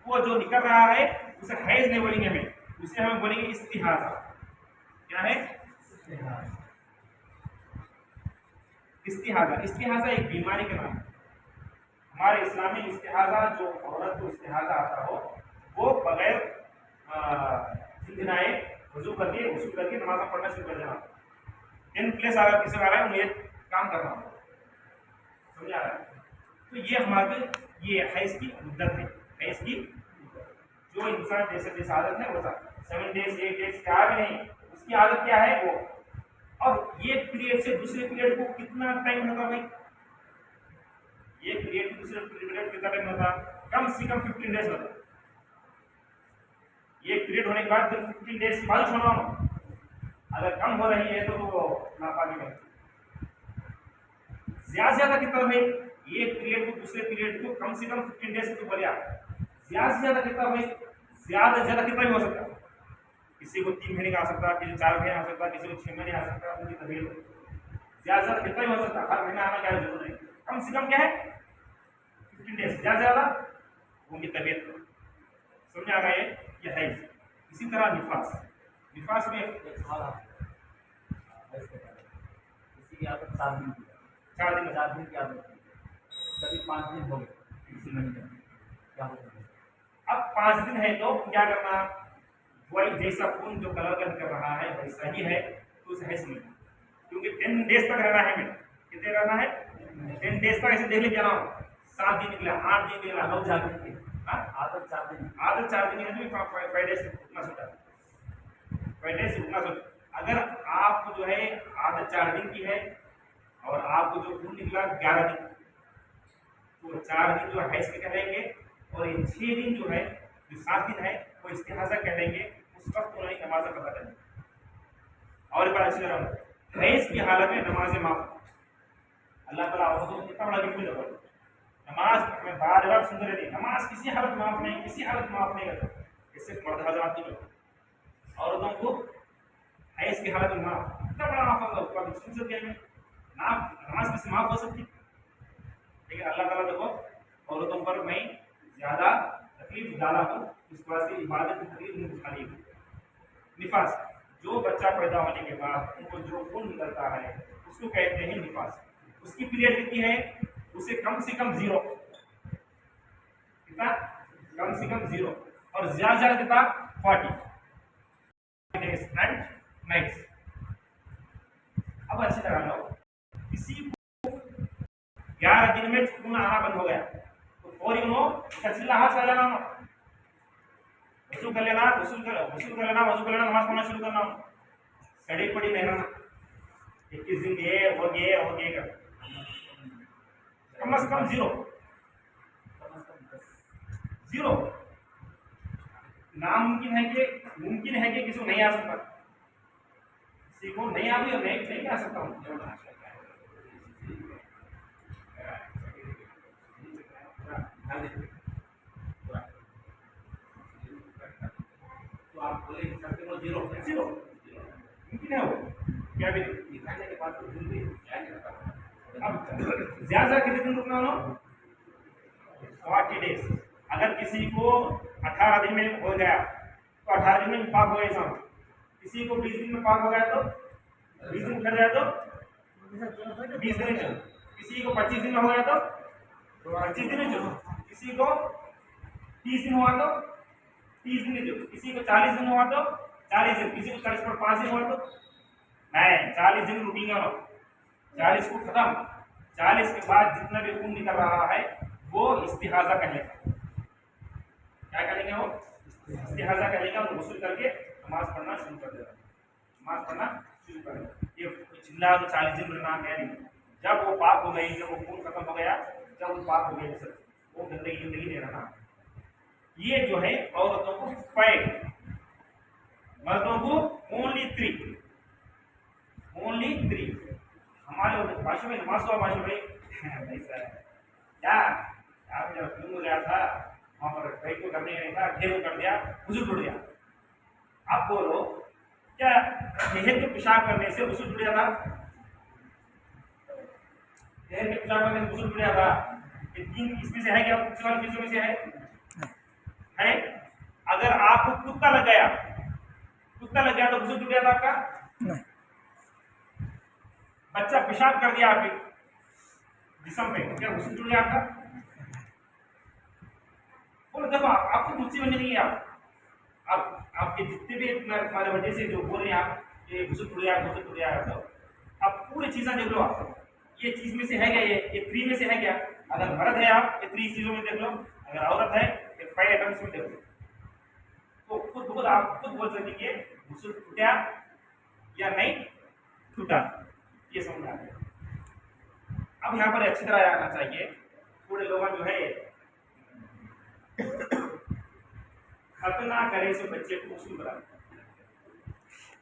वो जो निकल रहा है उसे हैज नहीं बोलेंगे हमें, उसे हमें बोलेंगे इस्तिहाजा। क्या है? इस्तिहाजा। इस्तिहाजा एक बीमारी का नाम है। हमारे इस्लामी इस्तिहाजा, जो औरत को इस्तिहाजा आता हो वो बगैर जिनाए वजू करके नमाज पढ़ना शुरू कर देना। 10 प्लस अगर किसी आ रहा है उन्हें काम करना होगा, समझ आ रहा है? तो ये हमारे ये हैज की मुद्दत है, हैज की जो इंसान जैसे जैसे आदत है वैसा 7 डेज 8 डेज क्या भी नहीं, उसकी आदत क्या है वो। और एक पीरियड से दूसरे पीरियड को कितना टाइम होगा भाई? एक पीरियड से दूसरे पीरियड कितना टाइम होता? कम से कम 15 डेज होता। एक पीरियड होने के बाद 15 डेज बाद छोड़ना, अगर कम हो रही है तो वो नापाकी में। ज्यादा कितना भाई? एक पीरियड को दूसरे पीरियड को कम से कम 15 डेज तो बोलिए, ज्यादा से ज्यादा कितना भाई? ज्यादा से ज्यादा कितना भी हो सकता है? किसी को 3 महीने का आ सकता है, किसी को 4 महीने आ सकता है, किसी को 6 महीने आ सकता है, उनकी तबीयत ज्यादा से ज्यादा कितना भी हो सकता है। हर महीना आना क्या जरूर है, कम से कम क्या है 15 डेज, ज्यादा से ज्यादा उनकी तबीयत। समझ आ गया? ये है। इसी तरह निफास में किसी की आदत 4 दिन की, 4 दिन की आदत, कभी 5 दिन हो गए किसी महीने में, क्या होता है? अब 5 दिन है तो क्या करना? वही जैसा खून जो कलर का निकल रहा है वैसा ही है तो उसे है समझना, क्योंकि 10 डेज तक रहना है। हमें कितने रहना है? 10 डेज तक ऐसे देख ले जा रहा हूँ, 7 दिन निकला, 8 दिन निकला, 9 जाकर हाँ आदत 4 दिन आदत 4 दिन है तो 5 डेज उतना सोता है, 5 डेज उतना सोता। अगर आप जो है आदत 4 दिन की है और आपको जो खून निकला 11 दिन, तो 4 दिन जो हैज के कहेंगे और ये 6 दिन जो है जो 7 दिन है वो इस्तिहाजा कहेंगे। उस वक्त उन्हें नमाज का पता चले। और एक बार अच्छी तरह हैज की हालत में नमाज माफ, अल्लाह ताला आपको कितना बड़ा गिफ्ट देगा। नमाज में बार बार सुनते रहते, नमाज किसी हालत माफ नहीं, किसी हालत माफ नहीं करता। इससे मर्द हजरात की औरतों को हैज की हालत में माफ, कितना बड़ा माफ होगा उसका सुन सकते हैं। नमाज किसी माफ हो सकती, लेकिन अल्लाह ताला देखो औरतों पर मैं ज्यादा तकलीफ डाला हूँ, इस वजह से इबादत की तकलीफ नहीं उठा ली। निफास, जो बच्चा पैदा होने के बाद उनको जो खून निकलता है उसको कहते हैं निफास। उसकी पीरियड कितनी है, उसे कम से कम 0, कितना कम से कम 0 और ज्यादा ज्यादा कितना 40 डेज एंड नाइट्स। अब अच्छी तरह लो, किसी को 11 दिन में खून आना बंद हो गया तो फौरी हाथ आ जाना, वजू कर लेना, वजू कर लेना, नमाज पढ़ना शुरू करना, सड़ी पड़ी नहीं रहना। 21 दिन ये हो गए कर, कम से कम 0। नामुमकिन है कि किसी को नहीं आ सकता, किसी को नहीं आ भी और नहीं आ सकता हूँ। तो आप बोले 0 मुमकिन है वो क्या भी दिखाने के बाद तो जल्दी अब ज्यादा कितने दिन रुकना हो, 40 डेज। अगर किसी को 18 दिन में हो गया तो 18 दिन में पाक हो गया इंसान। किसी को 20 दिन में पाक हो गया तो 20 दिन कर जाए तो 20 दिन चलो। किसी को 25 दिन में हो गया तो 25 दिन चलो। किसी को 30 दिन हुआ तो 30 दिन चलो। किसी को 40 दिन हुआ तो 40 दिन। किसी को 40 पर 5 दिन हुआ तो नहीं, 40 दिन रूटीन करो, 40 को खत्म। 40 के बाद जितना भी खून निकल रहा है वो इस्तिहाजा कहेगा। क्या करेंगे वो? इस्तिहाजा कहेगा और गुस्ल करके नमाज पढ़ना शुरू कर देगा। नमाज पढ़ना शुरू कर देगा। ये चिल्ला तो 40 दिन रहना है नहीं। जब वो पाक हो गई, जब वो खून खत्म हो गया, जब वो पाक हो गई सर, वो गंदगी नहीं रहना। ये जो है औरतों को 5, मर्दों को ओनली 3। हमारे भाषा में नमाज हुआ भाषा में क्या आप जब फिल्म हो गया था वहां पर कहीं को करने नहीं था, ढेर कर दिया, वजू टूट गया। आप बोलो क्या ढेर के पेशाब करने से वजू टूट गया था? ढेर के पेशाब करने से वजू टूट गया था? ये 3 इसमें से है क्या? चीजों में से है? अगर आपको कुत्ता लग गया तो वजू टूट गया था आपका? नहीं। बच्चा पेशाब कर दिया आपके जिस्म पे, क्या वजू टूट गया आपका? बोलो देखो आपको मुझसे बनने नहीं है। आप आपके जितने भी हमारे वजह से जो बोल रहे हैं आप ये वजू टूट गया तो आप पूरी चीजें देख लो। आप ये चीज में से है क्या? ये 3 में से है क्या? अगर मर्द है आप ये 3 चीजों में देख लो, अगर औरत है ये 5 आइटम्स में देख लो। तो खुद आप खुद बोल सकते कि वजू टूटा या नहीं टूटा, ये समझ आ गया। अब यहाँ पर अच्छी तरह आना चाहिए। थोड़े लोग जो है खतना करे से बच्चे को उसूल बना,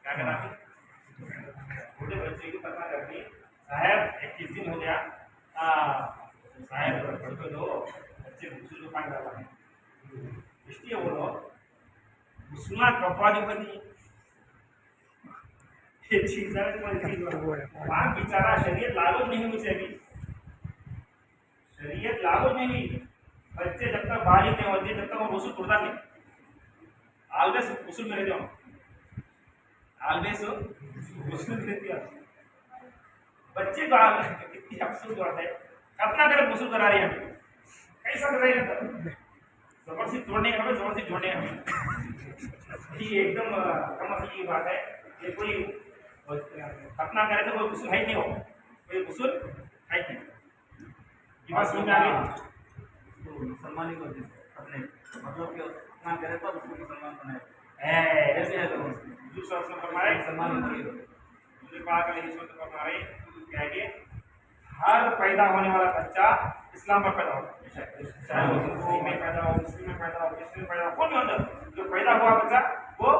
क्या करना है? छोटे बच्चे की खतना करनी, साहब 21 दिन हो गया, साहब छोटे दो बच्चे उसूल को पानी डाला है, इसलिए बोलो मुसलमान कपड़ा जो बनी ये चीज वहाँ बेचारा शरीयत लागू नहीं हुई से अभी, शरीयत लागू नहीं हुई। बच्चे जब तक बालिग नहीं होते जब तक वो वसूल टूटता नहीं। ऑलवेज वसूल में रहते हो, ऑलवेज वसूल में रहती है। बच्चे को कितनी अफसोस बात है, अपना तरफ वसूल करा रही है हमें, कैसा कर रही है? जबरदस्ती तोड़ने का हमें, जबरदस्ती जोड़ने का ये एकदम कम की बात है। ये कोई अपना करे तो कोई वसूल है नहीं हो, कोई वसूल है नहीं। ये बात समझ में आ गई? तो मुसलमान ही को नहीं, मतलब कि स्नान करे तो उसको मुसलमान बनाए। ऐसे है तो हुजूर सल्लल्लाहु अलैहि वसल्लम फरमाए, मुसलमान बनाए। हुजूर पाक अलैहिस्सलाम फरमाए क्या कि हर पैदा होने वाला बच्चा इस्लाम पर पैदा होता है, चाहे वो हिंदू में पैदा हो, मुस्लिम में पैदा हो, क्रिश्चियन में पैदा हो, कौन भी हो, जो पैदा हुआ बच्चा वो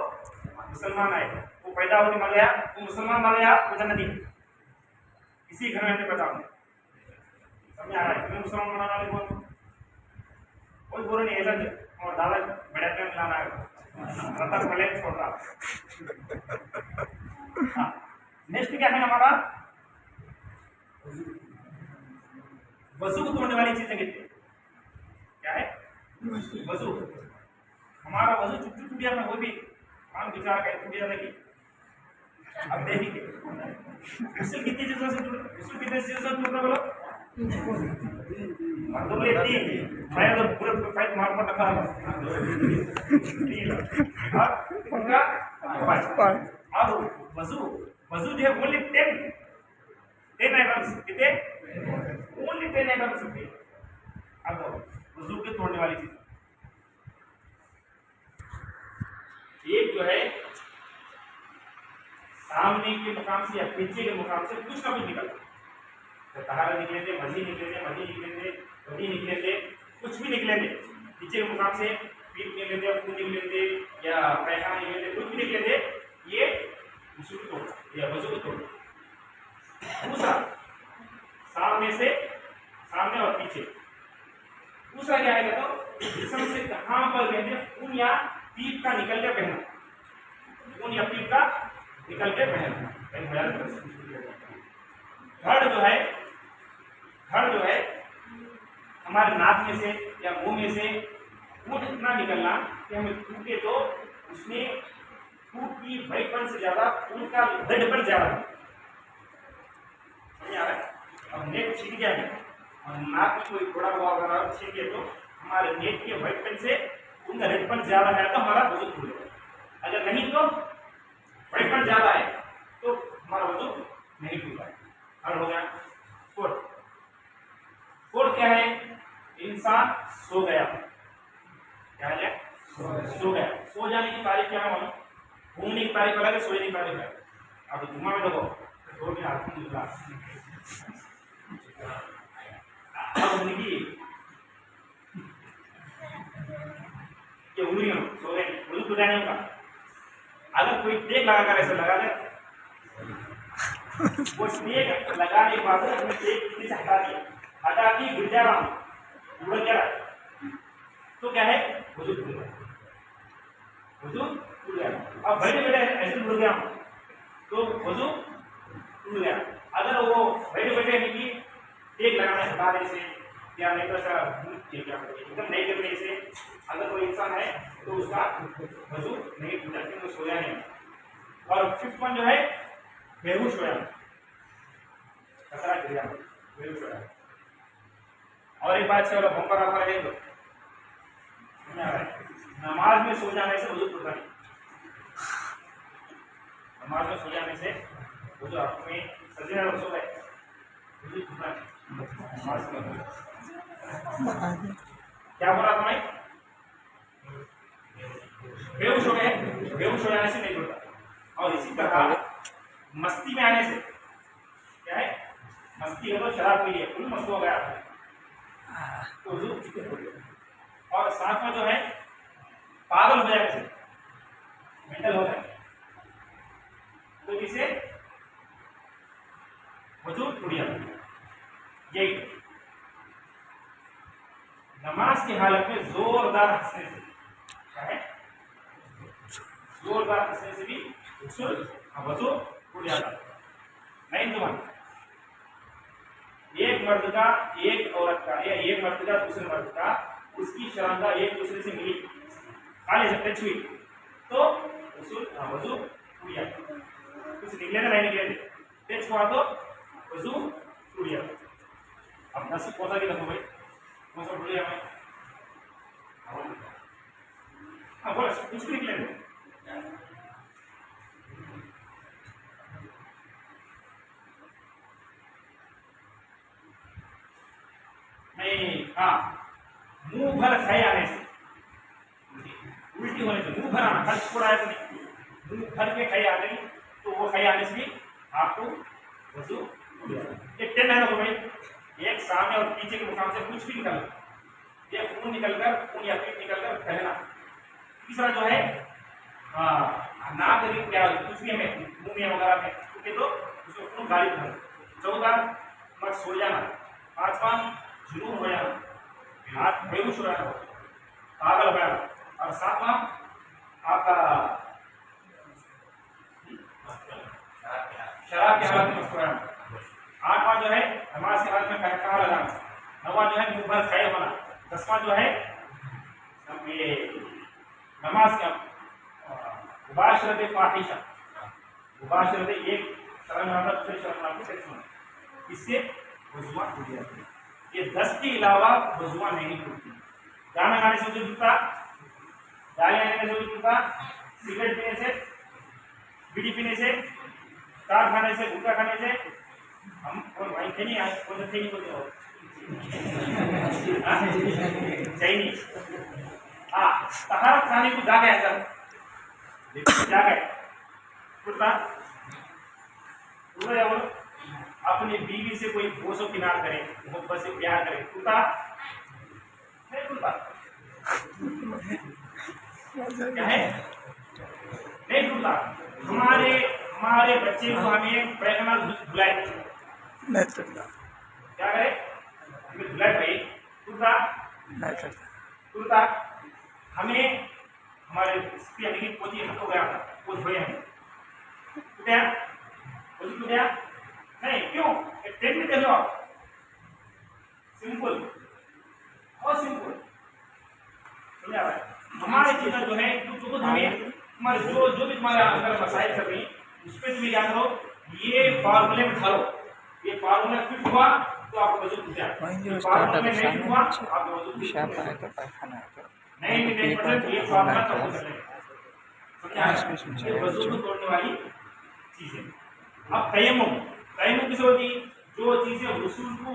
मुसलमान आएगा, वो पैदा होने मर गया वो मुसलमान मर गया वो जन्नती है। इसी घर में पैदा होंगे, समझ आ रहा है? तुम्हें मुसलमान बनाने वाले कौन? कोई बुरा नहीं, ऐसा और दादा बड़े टाइम लाना है रत्ता पहले छोड़ रहा। हाँ, नेक्स्ट क्या है हमारा? वजू को तोड़ने वाली चीजें कितनी क्या है? वजू। हमारा वजू चुप चुप टूटिया में वो भी काम विचार का टूट जाता कि अब देखेंगे गुस्ल कितनी चीजों से टूट, गुस्ल कितनी चीजों से टूट रहा बोलो? मर्दों के लिए तीन, मैं तो पूरे फाइट मार पर रखा है। अब वजू वजू जो है ओनली 10 आइटम्स, कितने? ओनली 10 आइटम्स होते हैं। अब वजू के तोड़ने वाली चीज एक जो है सामने के मुकाम से या पीछे के मुकाम से कुछ ना कुछ निकलता, तो तहारा निकले थे, मजी निकले थे, मजी निकले थे, वही निकले थे, कुछ भी निकले थे, पीछे के मुकाम से पीठ निकले थे, खून निकले थे या पैखाना निकले थे, कुछ भी निकले थे, ये वजू को तोड़ता या वजू को तोड़ता। दूसरा सामने से, सामने और पीछे। दूसरा क्या आएगा तो जिस्म से कहां पर गए खून या पीप का निकल के बहना, खून या पीप का निकल के बहना। धड़ जो है, धड़ जो है हमारे नाक में से या मुंह में से खून इतना निकलना कि हमें टूटे तो उसमें खून की वाइटपन से ज्यादा खून का ब्लड ज्यादा है। समझ आ रहा है? अब नेट छिड़ गया है और नाक में कोई थोड़ा हुआ अगर छिड़ गया तो हमारे नेट के व्हाइट पेन से उनका रेड पेन ज्यादा है तो हमारा वजू टूट जाएगा। अगर नहीं तो व्हाइट पेन ज्यादा है तो हमारा वजू नहीं टूटा है। हल हो गया। फोर्थ क्या है? इंसान सो गया। क्या है? सो गया। सो जाने की तारीफ क्या है मालूम? घूमने की तारीफ अलग है, सोने की तारीफ अलग है। अब जुम्मा में देखो सो गया उंगलियों सो गए, वजू टूटा नहीं होगा। अगर कोई टेक लगा कर ऐसे लगा दे, वो टेक लगाने के बाद अपने टेक नीचे हटा दी गिर जा रहा हूँ उड़ गया तो क्या है? वजू टूट गया, वजू टूट गया। अब बैठे बैठे ऐसे उड़ गया तो वजू टूट गया। अगर वो बैठे बैठे नहीं टेक लगाना हटाने से या नहीं तो एकदम नहीं करने से अगर कोई इंसान है तो उसका वजू नहीं टूटा क्योंकि सोया नहीं। और फिफ्थ वन जो है बेहोश हो जाना, खतरा गिर जाना, बेहोश हो जाना। और एक बात चलो बम्पर ऑफर है तो नमाज में सो जाने से वजू टूटा नहीं। नमाज में सो जाने से वजू अपने सजने में सो गए वजू टूटा नहीं। क्या बोला था मैं? बेहोश हो गए, बेहोश हो जाने से नहीं टूटा। और इसी तरह मस्ती में आने से क्या है? मस्ती है तो शराब पी लिया, फुल मस्त हो गया तो वजू टूट गया। और साथ में जो है पागल हो जाने से, मेंटल हो जाए तो इसे वजू टूट जाता। यही नमाज की हालत में जोरदार हंसने से क्या है? जोरदार हंसने से भी वजू टूट जाता है। नहीं तो एक मर्द का एक औरत का या एक मर्द का दूसरे मर्द का उसकी शराबा एक दूसरे से मिली खाली से टच हुई तो वजू टूट जाता। कुछ निकले तो नहीं निकले थे, टच हुआ तो वजू टूट जाता। अब नसीब पौधा की देखो भाई कौन सा टूट गया? हाँ बोला कुछ भी निकले नहीं। हाँ मुंह भर खाए आने से भर आना, खर्च थोड़ा है तो नहीं, मुंह भर के खै आ गई तो वो खै आने से भी आपको वजू हो जाएगा। ये 10 है ना भाई, एक सामने और पीछे के मुकाम से कुछ भी निकल, ये खून निकलकर, खून या पेट निकलकर पहना। तीसरा जो है नाक क्या कुछ भी हमें मुंह में वगैरह में टूटे तो उसको खून गाली भर। चौथा मत सो जाना। पांचवा जुनून हो जाना, हाथ बेहोश हो जाना, पागल हो जाना। और सातवां आपका शराब के हालत में मस्त रहना। आठवां जो है नमाज के हालत में कहा लगाना। नौवां जो है मुंह भर खाए होना। 10वां जो है ये नमाज का मुबाशरत फाहिशा, मुबाशरत एक शर्म नामा दूसरे शर्म नाम से इससे वजुआ टूट जाती है। ये 10 के अलावा वजुआ नहीं टूटती। गाना गाने से वजू टूटता, गाली आने से वजू टूटता, सिगरेट पीने से, बीड़ी पीने से, कार खाने से, गुटखा खाने से, हम और भाई थे नहीं, आज कौन थे नहीं बोलते हो चाहिए। हाँ, तहारत खाने को जा गए अंदर, जा गए टूटता। अपनी बीवी से कोई बोसो किनार करे, मोहब्बत से प्यार करे, टूटा नहीं टूटा? क्या है? नहीं टूटा। हमारे बच्चे को हमें पैखाना धुलाए, नहीं टूटता, क्या करे? हमें धुलाए भाई, टूटा नहीं टूटता। टूटा। हमें हमारे पोती हाथ हो गया था, वो धोए हमें, टूटा टूटा नहीं, क्यों? ट्रेन में देख लो आप, सिंपल, बहुत सिंपल समझा रहा है। हमारे चीजें जो है जो हमें हमारे जो भी तुम्हारे अंदर मसाइल कर रही उस पर तुम्हें क्या करो, ये फॉर्मूले में ढालो। ये फॉर्मूला फिट हुआ तो आपको वजू टूट जाएगा, फॉर्मूले में नहीं हुआ आपको वजू नहीं, ये फॉर्मूला तो हो सकता है, समझा? ये वजू को तोड़ने वाली चीजें। अब तयम्मुम, तयम्मुम किसे होती? जो चीजें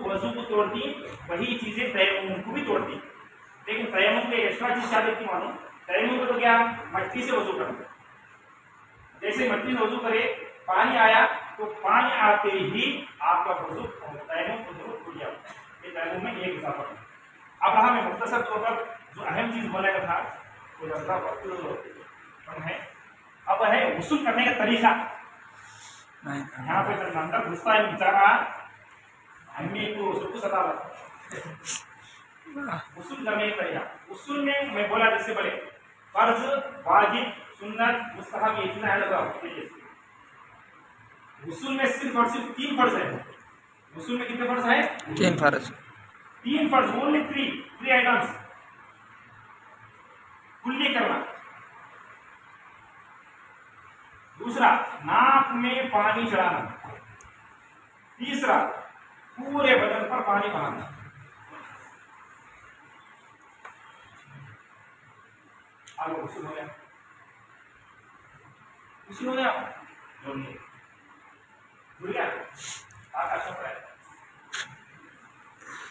वजू को तोड़ती वही चीजें तयम्मुम को भी तोड़ती। लेकिन तयम्मुम के एक्स्ट्रा चीज क्या देखती मानो? तयम्मुम को तो क्या मट्टी से वजू करते, जैसे मट्टी से वजू करे, पानी आया तो पानी आते ही आपका वजू तयम्मुम को जरूर टूट जाता है। ये तयम्मुम में एक इजाफा है। अब हमें मुख्तसर तौर पर जो अहम चीज बोलने का था वो ज्यादा वक्त कम है। अब है वसूल करने का तरीका। यहाँ पे अंदर घुसता है बेचारा, हमें तो सबको सता उसूल करने का तरीका। उसूल में मैं बोला जिससे बड़े फर्ज, वाजिब, सुन्नत, मुस्तहब, ये इतना है लगा। उसूल में सिर्फ और सिर्फ 3 फर्ज है। उसूल में कितने फर्ज है? 3 फर्ज, 3 फर्ज, ओनली 3 आइटम्स। कुल्ली करना, दूसरा नाक में पानी चढ़ाना, तीसरा पूरे बदन पर पानी बहाना। आगे उसूल हो गया, उसूल हो गया, भूल गया आपका शब्द है।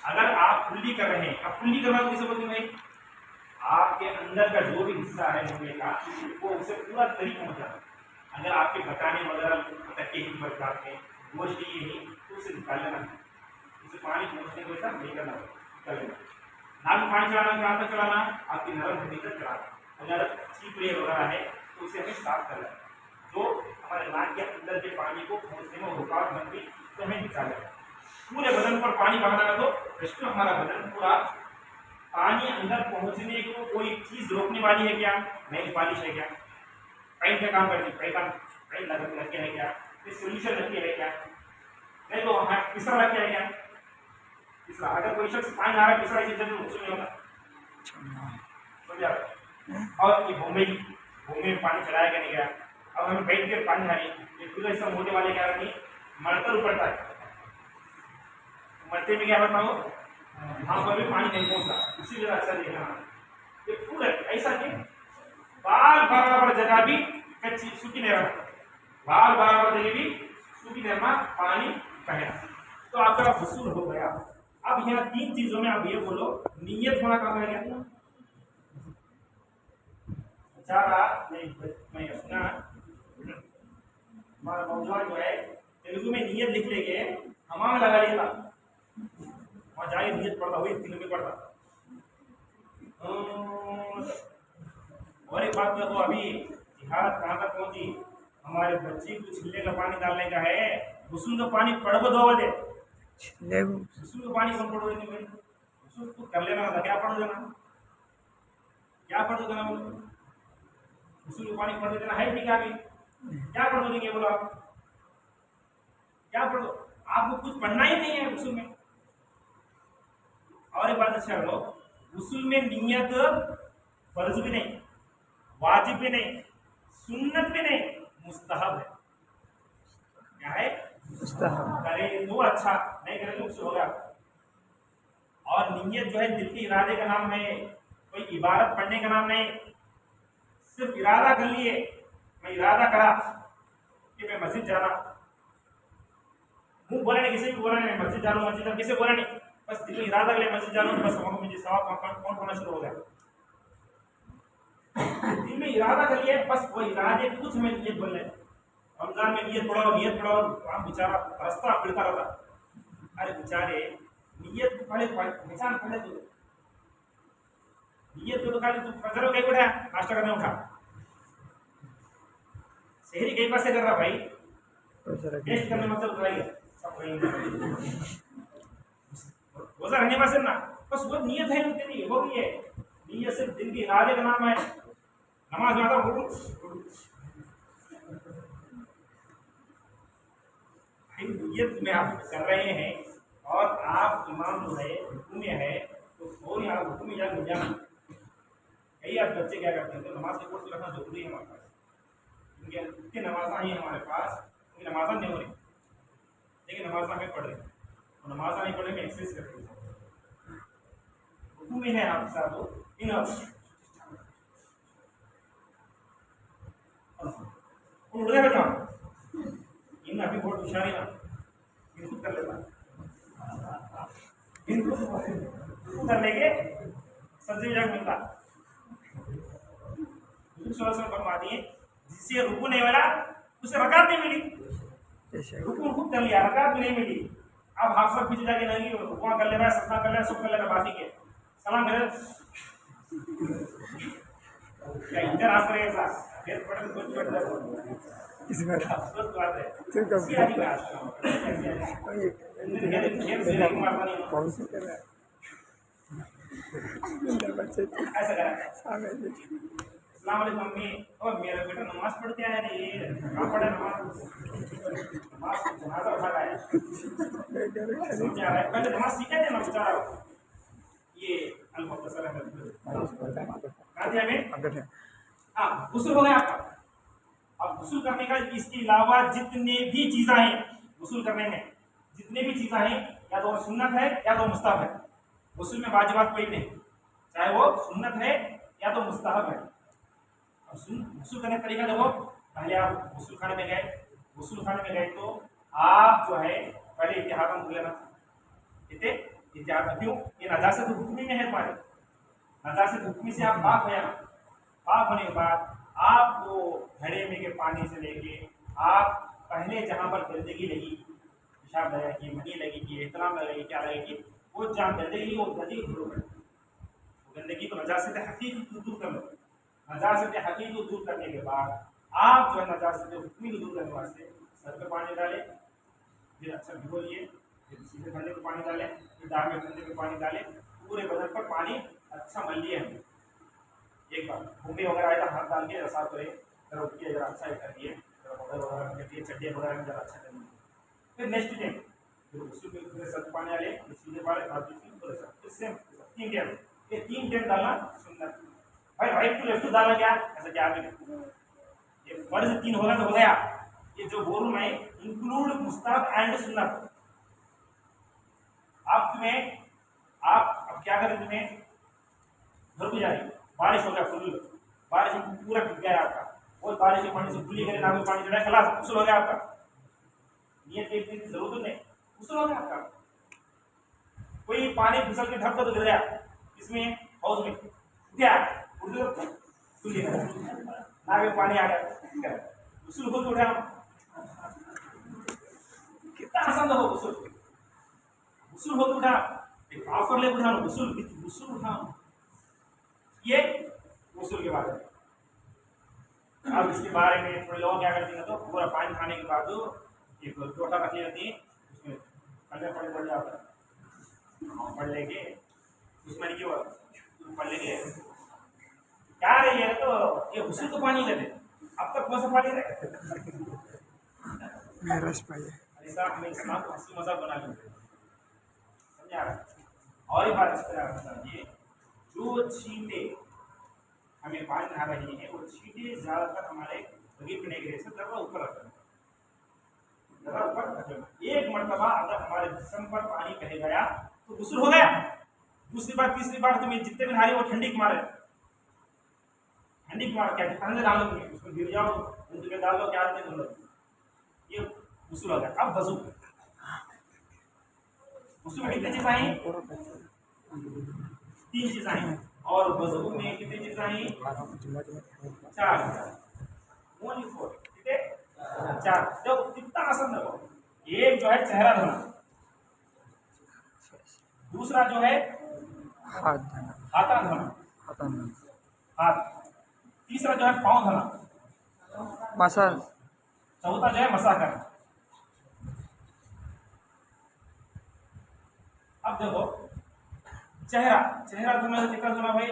अगर आप कुल्ली कर रहे हैं, अब कुल्ली करना तो किसे बोलते हैं भाई? आपके अंदर का जो भी हिस्सा है मुंह का वो उसे पूरा तरीका हो जाता है। अगर आपके बताने वगैरह तक ही बरसात में गोश्त ये ही तो उसे निकाल लेना, उसे पानी पहुँचने को ऐसा नहीं करना, निकाल लेना। नाक में पानी चढ़ाना, कहाँ तक चढ़ाना? आपकी नरम हड्डी तक चढ़ाना। अगर चीपड़े वगैरह है तो उसे हमें साफ करना, जो हमारे नाक के अंदर के पानी को पहुँचने में रुकावट बन गई तो हमें निकाल लेना। पूरे बदन पर पानी बहाना तो रेस्ट हमारा बदन पूरा पानी अंदर पहुँचने को कोई चीज़ रोकने वाली है क्या? नहीं, पालिश है क्या? पेंट का काम करती, पेंट लग गया है क्या? सोल्यूशन लग गया है क्या? नहीं तो हाँ तीसरा लग गया है क्या? तीसरा अगर कोई शख्स पानी आ रहा है, तीसरा चीज नहीं होगा, समझा? और ये भूमि में पानी चलाया गया नहीं गया। अब हमें बैठ के पानी डाली, ये पूरा हिस्सा मोटे वाले क्या करनी, मरकर उपड़ता है, मरते में क्या होता हो, वहां पर भी पानी नहीं पहुंचता, उसी जगह अच्छा देखना। ये पूरा ऐसा नहीं, बाल बराबर जगह भी कच्ची सूखी नहीं रहना, बाल बराबर जगह भी सूखी नहीं रहना, पानी बहना, तो आपका वसूल हो गया। अब यहाँ 3 चीजों में आप ये बोलो, नियत होना काम है क्या? बेचारा मैं सुना हमारा नौजवान जो है तेलुगु में नियत लिख लेके हमाम लगा लेता, वहाँ जाके नियत पढ़ता, वही तेलुगु में पढ़ता। और एक बात देखो, अभी जिहाद कहाँ तक पहुंची, हमारे बच्चे को छिल्ले का पानी डालने का है, गुस्ल का पानी पड़ को 2 बजे, गुस्ल का पानी कौन पढ़ो भाई, गुस्ल तो कर लेना था, क्या पढ़ देना, क्या पढ़ देना बोलो, गुस्ल का पानी पढ़ देना है, ठीक है अभी क्या पढ़ देंगे बोलो आप, क्या पढ़ो, आपको कुछ पढ़ना ही नहीं है गुस्ल में। और एक बात अच्छा लो, गुस्ल में नियत फर्ज भी नहीं, वाजिब भी नहीं, सुन्नत भी नहीं, मुस्तहब है। क्या है? मुस्तहब। करे तो अच्छा, नहीं करे तो गुस्ल होगा। और नियत जो है दिल के इरादे का नाम है, कोई इबारत पढ़ने का नाम नहीं। सिर्फ इरादा कर लिए, मैं इरादा करा कि मैं मस्जिद जा रहा, मुंह बोला नहीं, किसी भी बोला नहीं मैं मस्जिद जा रहा हूँ, मस्जिद किसे बोला नहीं, बस दिल में इरादा कर लिया मस्जिद जा रहा हूँ, बस वहां मुझे सवाब कौन होना शुरू हो गया। दिल में इरादा कर लिया, बस वो इरादे कुछ में नियत बोल रहे। रमजान में नियत पढ़ाओ, आप बेचारा रास्ता फिरता रहता। अरे बेचारे नियत को पहले पहचान, पहले तो नियत तो खाली तू फजर को कहीं उठा, नाश्ता करने उठा, शहरी कहीं पास से कर रहा भाई, टेस्ट करने मतलब उठाइए सब कहीं रोजा रहने पास ना, बस वो नियत है उनके लिए, वो भी है नियत सिर्फ दिल के इरादे का नाम है। नमाज में आता हूँ नियत में आप कर रहे हैं और आप इमाम जो है हुक्म में है तो फौरी आप हुक्म में जाकर जाना। कई आप बच्चे क्या करते हैं, तो नमाज के कोर्स रखना जरूरी है हमारे पास, क्योंकि इतनी नमाजा ही हमारे पास, क्योंकि नमाजा नहीं हो रही, लेकिन नमाजा में पढ़ रहे हैं और नमाजा नहीं पढ़े में एक्सरसाइज कर रहे हैं, हुक्म में है आपके साथ वो इन उड़ गया बेटा, इन अभी बहुत होशियारी ना इनको कर लेता, इनको करने के सब्जी जाग मिलता। फरमा दिए जिससे रुकू नहीं मिला उसे रकात नहीं मिली, रुकू खुद कर लिया, रकात भी नहीं मिली। अब हाथ सब पीछे जाके नहीं रुकवा कर ले रहा है, सत्ता कर ले रहा है, सब कर ले रहा है, बाकी के सलाम करे क्या इधर हाथ करेगा फिर पढ़े कुछ पढ़ दे इसमें बात है कौन से कर रहा है ऐसा करा अस्सलाम वालेकुम मम्मी, और मेरा बेटा नमाज पढ़ते आया नहीं, ये कहाँ पढ़ा नमाज जनाजा उठा रहा है, समझ आ रहा है, पहले नमाज सीखा है ना बेचारा, ये अल-मुख्तसर है कहाँ दिया में, हाँ गुस्ल हो गया आपका। अब गुस्ल करने का इसके अलावा जितने भी चीज़ें हैं गुस्ल करने में, जितने भी चीज़ें हैं या तो सुन्नत है या तो मुस्तहब है, गुस्ल में वाजिबात कोई नहीं, चाहे वो सुन्नत है या तो मुस्तहब है। गुस्ल करने का तरीका देखो, पहले आप गुस्ल खाने में गए, गुस्ल खाने में गए तो आप जो है पहले इत्तिहादन धो लेना, इत्तिहादन क्यों, ये नजासत हुक्मी में है तुम्हारे, नजासत हुक्मी से आप पाक हो जाना, पाक होने के बाद आपको घड़े में के पानी से लेके आप पहले जहाँ पर गंदगी लगी, पेशाब लगा कि मनी लगी कि एहतराम लगेगी क्या लगेगी, वो जहाँ गंदगी वो गंदगी दूर कर, गंदगी को नजासत हकीकी दूर कर लो। नजासत हकीकी को दूर करने के बाद आप जो है नजासत हुक्मी को दूर करने वास्ते सर पे पानी डालें, फिर अच्छा भिगो लिए, फिर सीधे ठंडे पे पानी डालें, फिर दाग में ठंडे पे पानी डालें, पूरे बदन पर पानी अच्छा मल लिए हम एक बार, घूमे वगैरह आए तो हाथ डाल के रसा करे जरा उठ के जरा अच्छा ही कर दिए, बदल वगैरह कर दिए, चड्डी वगैरह में जरा अच्छा कर दिए। फिर नेक्स्ट डे फिर उसी पे पूरे सर पानी डाले, सीधे पाले हाथ पूरे सर, फिर सेम 3 टाइम, ये 3 टाइम डालना सुन्नत भाई, राइट टू लेफ्ट डालना क्या ऐसा क्या आगे, ये फर्ज 3 होगा तो हो गया, ये जो बोलूं मैं इंक्लूड मुस्तहब एंड सुन्नत। आप तुम्हें आप अब क्या करें, तुम्हें घर को जा रही बारिश हो गया, फुल बारिश पूरा भिग गया आपका, वो बारिश के पानी से खुली करे ना, पानी चढ़ा खलास गुस्ल हो गया आपका, नियत की जरूरत नहीं, गुस्ल हो गया आपका। कोई पानी फिसल के ढक कर तो गिर गया, इसमें हाउस में क्या खुली नाक में पानी आ गया, गुस्ल हो तो उठा, कितना आसान देखो गुस्ल, गुस्ल हो तो उठा, एक ऑफर ले उठा, गुस्ल गुस्ल उठा, ये गुस्ल के बारे में। अब इसके बारे में थोड़े लोग क्या करते हैं तो पूरा पानी खाने के बाद एक लोटा रख लेती है, उसमें पल्ले पड़े पड़ जाता है, पढ़ लेके उसमें क्यों पढ़ लेके क्या रही है तो ये गुस्ल तो पानी लेते, अब तक कौन सा पानी रहे मेरा पाइए ऐसा हमें इस्लाम को हंसी मजाक बना लेते हैं, समझा रहा है। और एक बात इस तरह समझिए, जो चींटे हमें पानी खा रही है वो चींटे ज्यादातर हमारे शरीर में नहीं गिरे, सब जगह ऊपर रखते हैं, जगह ऊपर रखते हैं। एक मरतबा अगर हमारे जिस्म पर पानी बह गया तो गुस्ल हो गया, दूसरी बार तीसरी बार तुम्हें जितने भी नहारी वो ठंडी के मारे, ठंडी के मारे क्या ठंडे डालो, तुम्हें उसमें गिर जाओ, दूध में डाल लो, क्या आते हैं, ये गुस्ल हो गया। अब वजू, वजू में कितनी चीजें आई, 3 चीजें आई, और वजू में कितनी चीजें आई, 4, ओनली 4, ठीक है 4। जब कितना आसान देखो, एक जो है चेहरा धोना, दूसरा जो है हाथ धोना, हाथा धोना, हाथ धोना, हाथ, तीसरा जो है पाँव धोना, मसाज, चौथा जो है मसाज करना। अब देखो चेहरा, चेहरा धोना तो कितना धोना भाई,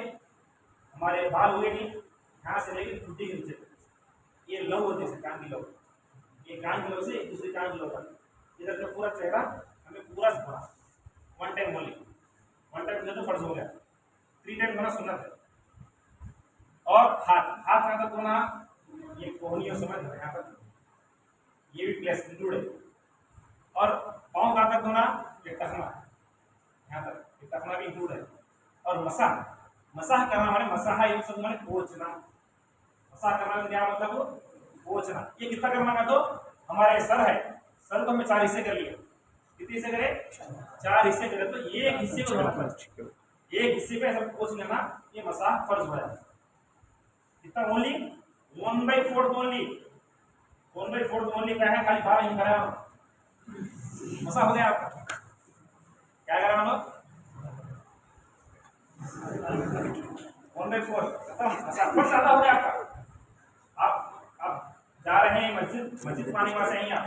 हमारे बाल हुए नहीं, यहाँ से लेकर ठुड्डी के नीचे, ये लव होते हैं कान की लव, ये कान की लव से दूसरी कान की लव तक, इधर का पूरा चेहरा हमें पूरा धोना, 1 टाइम ओनली, 1 टाइम धो तो फर्ज हो गया, 3 टाइम धोना सुन्नत है। और हाथ, हाथ कहाँ तक धोना, ये कोहनियों समझ यहाँ तक, ये भी प्लेस इंक्लूड है। और पाँव कहाँ तक धोना, ये टखना यहाँ तक, ये टखना भी इंक्लूड है। और मसाह, मसाह करना माने मसाहा यूं सब माने पोंछना, मसाह करना क्या मतलब, पोंछना। ये कितना करना है तो हमारे सर है, सर को हमें 4 हिस्से कर लिए, कितने हिस्से करे, 4 हिस्से करे, तो एक हिस्से को धोना, एक हिस्से पे ऐसा पोंछ लेना, ये मसाह फर्ज हो जाता है। कितना ओनली 1/4 ओनली, 1/4 ओनली क्या है, खाली 12 ही कराया, मसाह हो गया आपका। क्या करा हम लोग 1/4 खत्म, ज्यादा हो गया आपका। आप जा रहे हैं मस्जिद, मस्जिद पानी वहां से आई, आप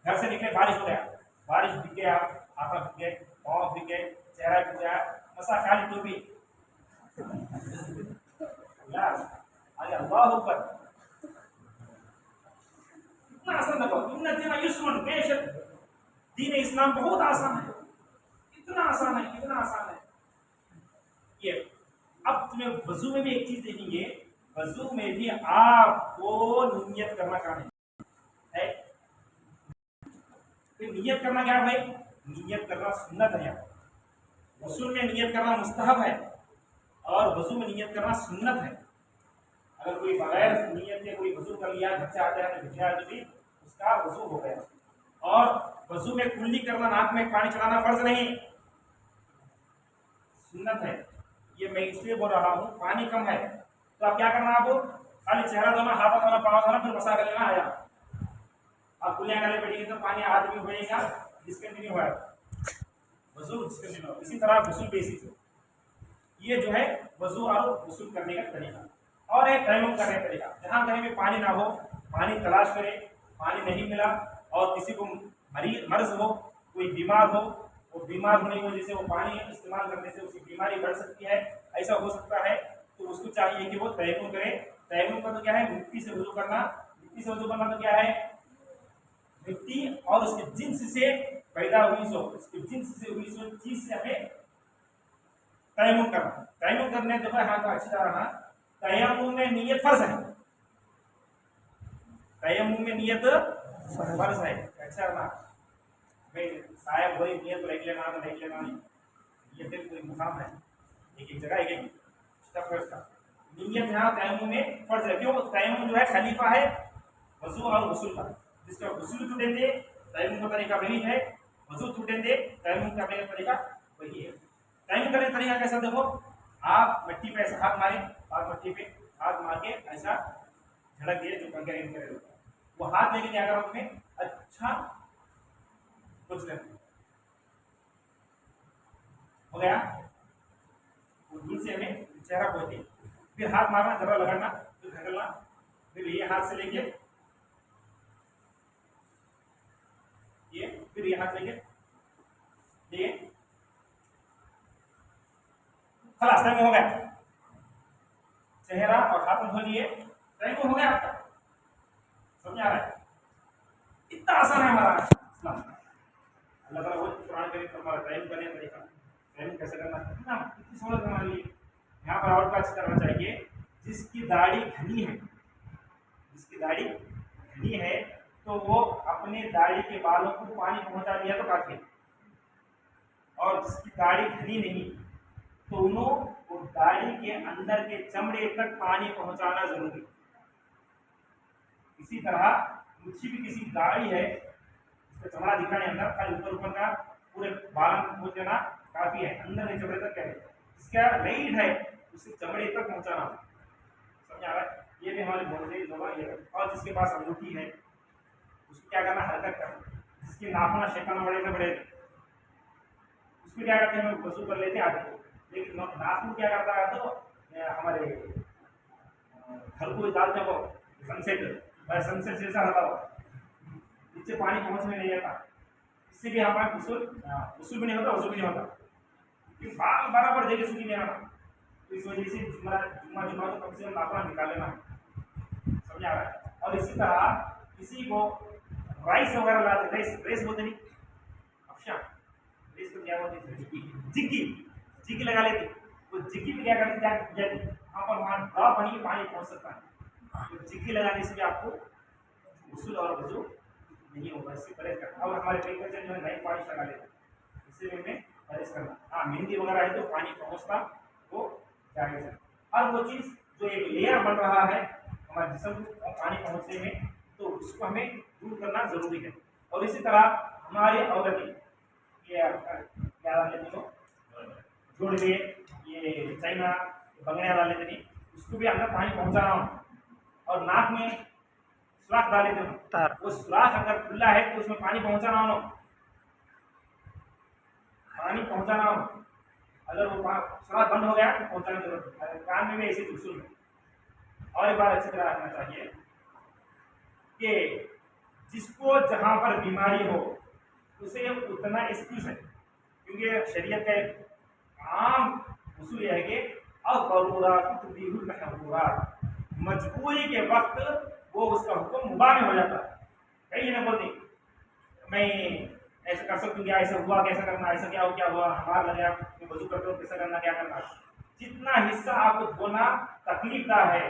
घर से निकले, बारिश हो गया, बारिश दिख गया, हाथ दिख गए, पाँव दिख गए, चेहरा दिख गया, मसा खाली टोपी, अल्लाह ऊपर, कितना आसान देखो, इन्ना दीन युस्रुन, बेशक दीन इस्लाम बहुत आसान है, कितना आसान है, कितना आसान है ये। अब तुम्हें वजू में भी एक चीज देखेंगे, वजू में भी आपको नियत करना काम है, तो नियत करना क्या है भाई, नियत करना सुन्नत है। वजू में नियत करना मुस्तहब है और वजू में नियत करना सुन्नत है। अगर कोई बगैर नियत के कोई वजू कर लिया, घर से आता है तो भिजा भी उसका वजू हो गया। और वजू में कुल्ली करना, नाक में पानी चलाना फर्ज नहीं, सुन्नत है। ये मैं इसलिए बोल रहा हूँ, पानी कम है तो आप क्या करना, आपको खाली चेहरा धोना, हाथ धोना, पाँव धोना, फिर मसा कर लेना आया। आप कुल्लियाँ करने बैठेंगे तो पानी हाथ में होएगा, डिस्कंटिन्यू हुआ, वजू डिस्कंटिन्यू। इसी तरह गुस्ल बेसिस है, ये जो है वजू और गुस्ल करने का तरीका। और एक तयम्मुम करने का तरीका, जहाँ कहीं भी पानी ना हो, पानी तलाश करे, पानी नहीं मिला और किसी को मर्ज हो, कोई बीमार हो, वो बीमार होने की वजह से वो पानी इस्तेमाल करने से उसकी बीमारी बढ़ सकती है, ऐसा हो सकता है, तो उसको चाहिए कि वो तयम्मुम करे। तयम्मुम का तो क्या है, मिट्टी से वजू करना, मिट्टी से वजू करना तो क्या है, मिट्टी और उसके जिन्स से पैदा हुई सो, उसके जिन्स से हुई सो चीज से हमें तयम्मुम करना। तयम्मुम करने जो है हाथ को अच्छी तरह, तयम्मुम में नियत फर्ज है, तयम्मुम में नियत फर्ज है। अच्छा ना भाई साहब, वही नियत रख लेना तो रख लेना नहीं, ये दिल कोई मुकाम है, एक जगह एक स्टेप है उसका। नियत यहाँ तयम्मुम में फर्ज है, क्यों, तयम्मुम जो है खलीफा है वजू और गुस्ल का। जिसका गुस्ल छूटे दे तयम्मुम का तरीका वही है, वजू छूटे दे तयम्मुम करने का तरीका वही है। तयम्मुम करने का तरीका कैसा, देखो आप मिट्टी पे ऐसा हाथ मारे और मिट्टी पे हाथ मार के ऐसा झड़क दिए जो पंखे इनके होता है, वो हाथ लेके क्या करो उसमें अच्छा कुछ लेना हो गया। वो दूर से हमें चेहरा पोछिए, फिर हाथ मारना, जरा लगाना, फिर धकेलना, फिर ये हाथ से लेके ये, फिर ये हाथ लेके ये, खलास टाइम हो गया। चेहरा और हाथ धो लिए, टाइम हो गया आपका। समझ आ रहा है? इतना आसान है हमारा इस्लाम। अल्लाह ताला वो कुरान करीम में हमारा टाइम करने का तरीका, टाइम कैसे करना है ना, इतनी सहूलत हमारे लिए। यहाँ पर और क्या करना चाहिए, जिसकी दाढ़ी घनी है, जिसकी दाढ़ी घनी है तो वो अपने दाढ़ी के बालों को पानी पहुंचा दिया तो काफी है, और जिसकी दाढ़ी घनी नहीं तो उन्होंने वो दाढ़ी के अंदर के चमड़े तक पानी पहुंचाना जरूरी। इसी तरह मुझी भी किसी दाढ़ी है, इसका चमड़ा दिखाने अंदर, खाली ऊपर ऊपर का पूरे बालों को पहुंच देना काफी है, अंदर के चमड़े तक क्या है, इसका रेट है उसे चमड़े तक पहुंचाना। समझ आ रहा है? ये भी हमारे मोहल्ले होगा ये। और जिसके पास अंगूठी है उसको क्या करना, हरकत करना। जिसकी नाखून शेखाना बड़े से बड़े, उसमें क्या करते हैं, वसूल कर लेते हैं आगे को, लेकिन नाखून क्या करता है तो हमारे घर को डालते हो सनसेट, सनसेट जैसा रहता हो, इससे पानी पहुंचने नहीं जाता, इससे भी हमारा वसूल भी नहीं होता, वसूल भी नहीं होता, बाल बराबर जगह सूखी नहीं आता। तो इस वजह से जुम्मा जुम्मा तो कम से कम नाखून निकाल लेना। समझ आ रहा है? और इसी तरह किसी को राइस वगैरह लाते, रेस बोलते नहीं, अच्छा रेस तो क्या बोलते, जिक्की जिक्की लगा लेते, तो जिक्की में क्या करते जाती वहाँ पर, वहाँ ड्रॉप बनी पानी पहुँच सकता है, तो जिक्की लगाने से भी आपको वसूल और वजू नहीं होगा, इससे परहेज करना। और हमारे कई बच्चे जो है नई पॉलिश लगा लेते, इससे भी हमें परहेज करना। हाँ, मेहंदी वगैरह है तो पानी पहुँचता वो जाएगा सर। हर वो चीज़ जो एक लेयर बन रहा है हमारे जिस्म को पानी पहुँचने में, तो उसको हमें दूर करना जरूरी है। और इसी तरह हमारे औरतें क्या लेते हो, जोड़ लिए ये चाइना बंगड़िया डाल लेते नहीं, उसको भी अंदर पानी पहुँचाना हो, और नाक में सुराख डाल लेते हो, वो सुराख अगर खुला है तो उसमें पानी पहुँचाना हो, पानी पहुँचाना हो, अगर वो सुराख बंद हो गया तो पहुँचाने की जरूरत है। कान में भी ऐसी उसूल है। और एक बार अच्छी तरह रखना चाहिए कि जिसको जहाँ पर बीमारी हो उसे उतना एक्सक्यूज है, क्योंकि शरीयत का एक आम उसूल यह है कि मजबूरी के वक्त वो उसका हुक्म मुबाह में हो जाता है। कहीं ना बोलते मैं ऐसा कर सकती हूँ, क्या ऐसा हुआ, कैसा करना, ऐसा क्या हुआ, हमारा लगा मैं वजू करते हो, कैसा करना, क्या करना। जितना हिस्सा आपको धोना तकलीफदार है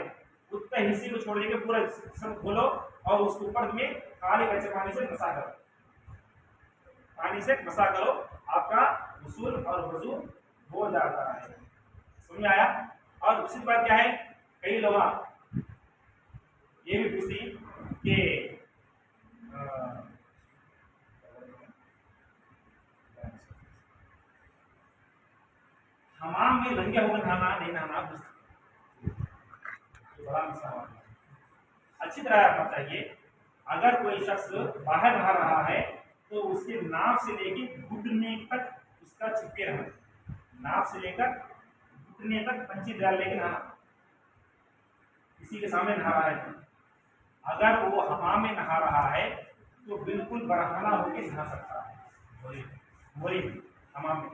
उतना हिस्से को छोड़ के पूरा जिस्म खोलो और उसके ऊपर में खाली कच्चे पानी से मसा करो, पानी से मसा करो, आपका वसूल और वजू हो जाता है। समझ आया? और दूसरी बात क्या है, कई लोग ये भी पूछती कि हमाम में नंगे होकर नहाना नहीं नहाना बड़ा मसला है, अच्छी तरह रखना चाहिए। अगर कोई शख्स बाहर नहा रहा है तो उसके नाक से लेकर घुटने तक उसका छिपे रहना, नाक से लेकर घुटने तक पंची डाल लेकर नहाना, किसी के सामने नहा रहा है। अगर वो हमाम में नहा रहा है तो बिल्कुल बरहना होकर नहा सकता है, बोली हमाम में,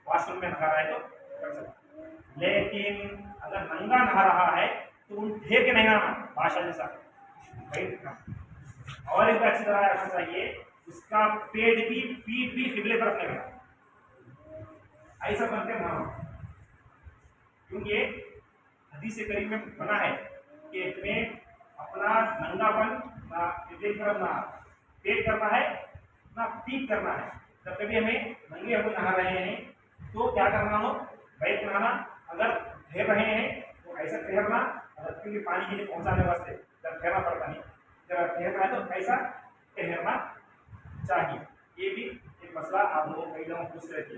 वॉशरूम में नहा रहा है तो कर सकता है। लेकिन अगर नंगा नहा रहा है तो उन ढेर के नहीं नहाना, भाषा जैसा। और एक अच्छी तरह रखना चाहिए, उसका पेट भी पीठ भी किबले तरफ लगना, ऐसा बनते नहाना, क्योंकि हदीस करीम में बना है कि तुम्हें अपना नंगापन ना किबले की तरफ ना पेट करना है ना पीठ करना है। जब कभी हमें नंगे होकर नहा रहे हैं तो क्या करना हो, बैठ नहाना, अगर ठहर रहे हैं तो ऐसा ठहरना, अगर क्योंकि पानी के लिए पहुंचाने वास्ते जब ठहरना पड़ता नहीं, जब ठहरना है तो ऐसा ठहरना चाहिए। ये भी एक मसला आप लोग कई लोगों पूछ रहे थे,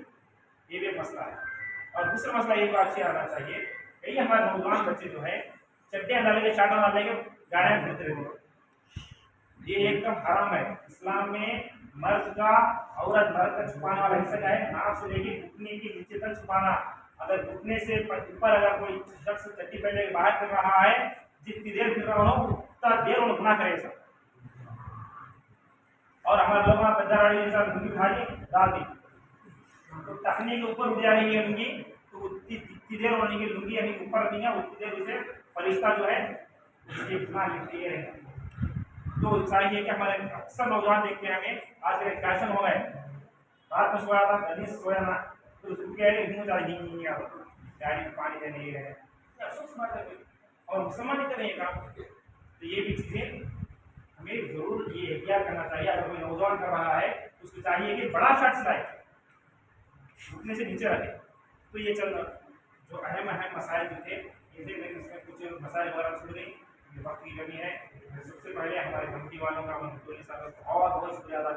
ये भी एक मसला है। और दूसरा मसला ये बात से आना चाहिए, कई हमारे नौजवान बच्चे जो है चड्डियाँ डालेंगे, चाटा डालेंगे, गाड़ियां घूमते रहते, ये एकदम हराम है। इस्लाम में मर्द का मर्द का छुपाने वाला हिस्सा क्या है, नाक से लेके घुटने के नीचे तक छुपाना। अगर घुटने से ऊपर अगर कोई शख्स चड्डी पहले बाहर कर रहा है, जितनी देर फिर रहा हो उतना देर उन्हें गुनाह करे सब। और हमारे लोग बजाराड़ी जैसा लुंगी भारी डाल दी तो टखने के ऊपर उड़ जाएगी लुंगी, तो उतनी देर होने की लुंगी यानी ऊपर नहीं है उतनी देर उसे फरिश्ता जो है उसके गुनाह लिखते रहेगा। तो चाहिए कि हमारे अक्सर नौजवान देखते हैं हमें आज का फैशन हो गए, रात में सोया था गली से सोया ना तो उसको क्या है मुँह चाहिए गाड़ी में पानी देने नहीं रहे, अफसोस बात है और समझ नहीं करें काम। तो ये भी चीज़ें हमें जरूर ये एहतियात करना चाहिए। अगर कोई नौजवान कर रहा है तो उसको चाहिए कि बड़ा शर्ट लाए घुटने से नीचे रखे। तो ये चल जो अहम मसाइल जो थे ये थे, लेकिन इसमें कुछ मसाइल वगैरह छूट गई, वक्त की कमी है। सबसे पहले हमारे कमेटी वालों का बहुत बहुत शुक्रिया अदा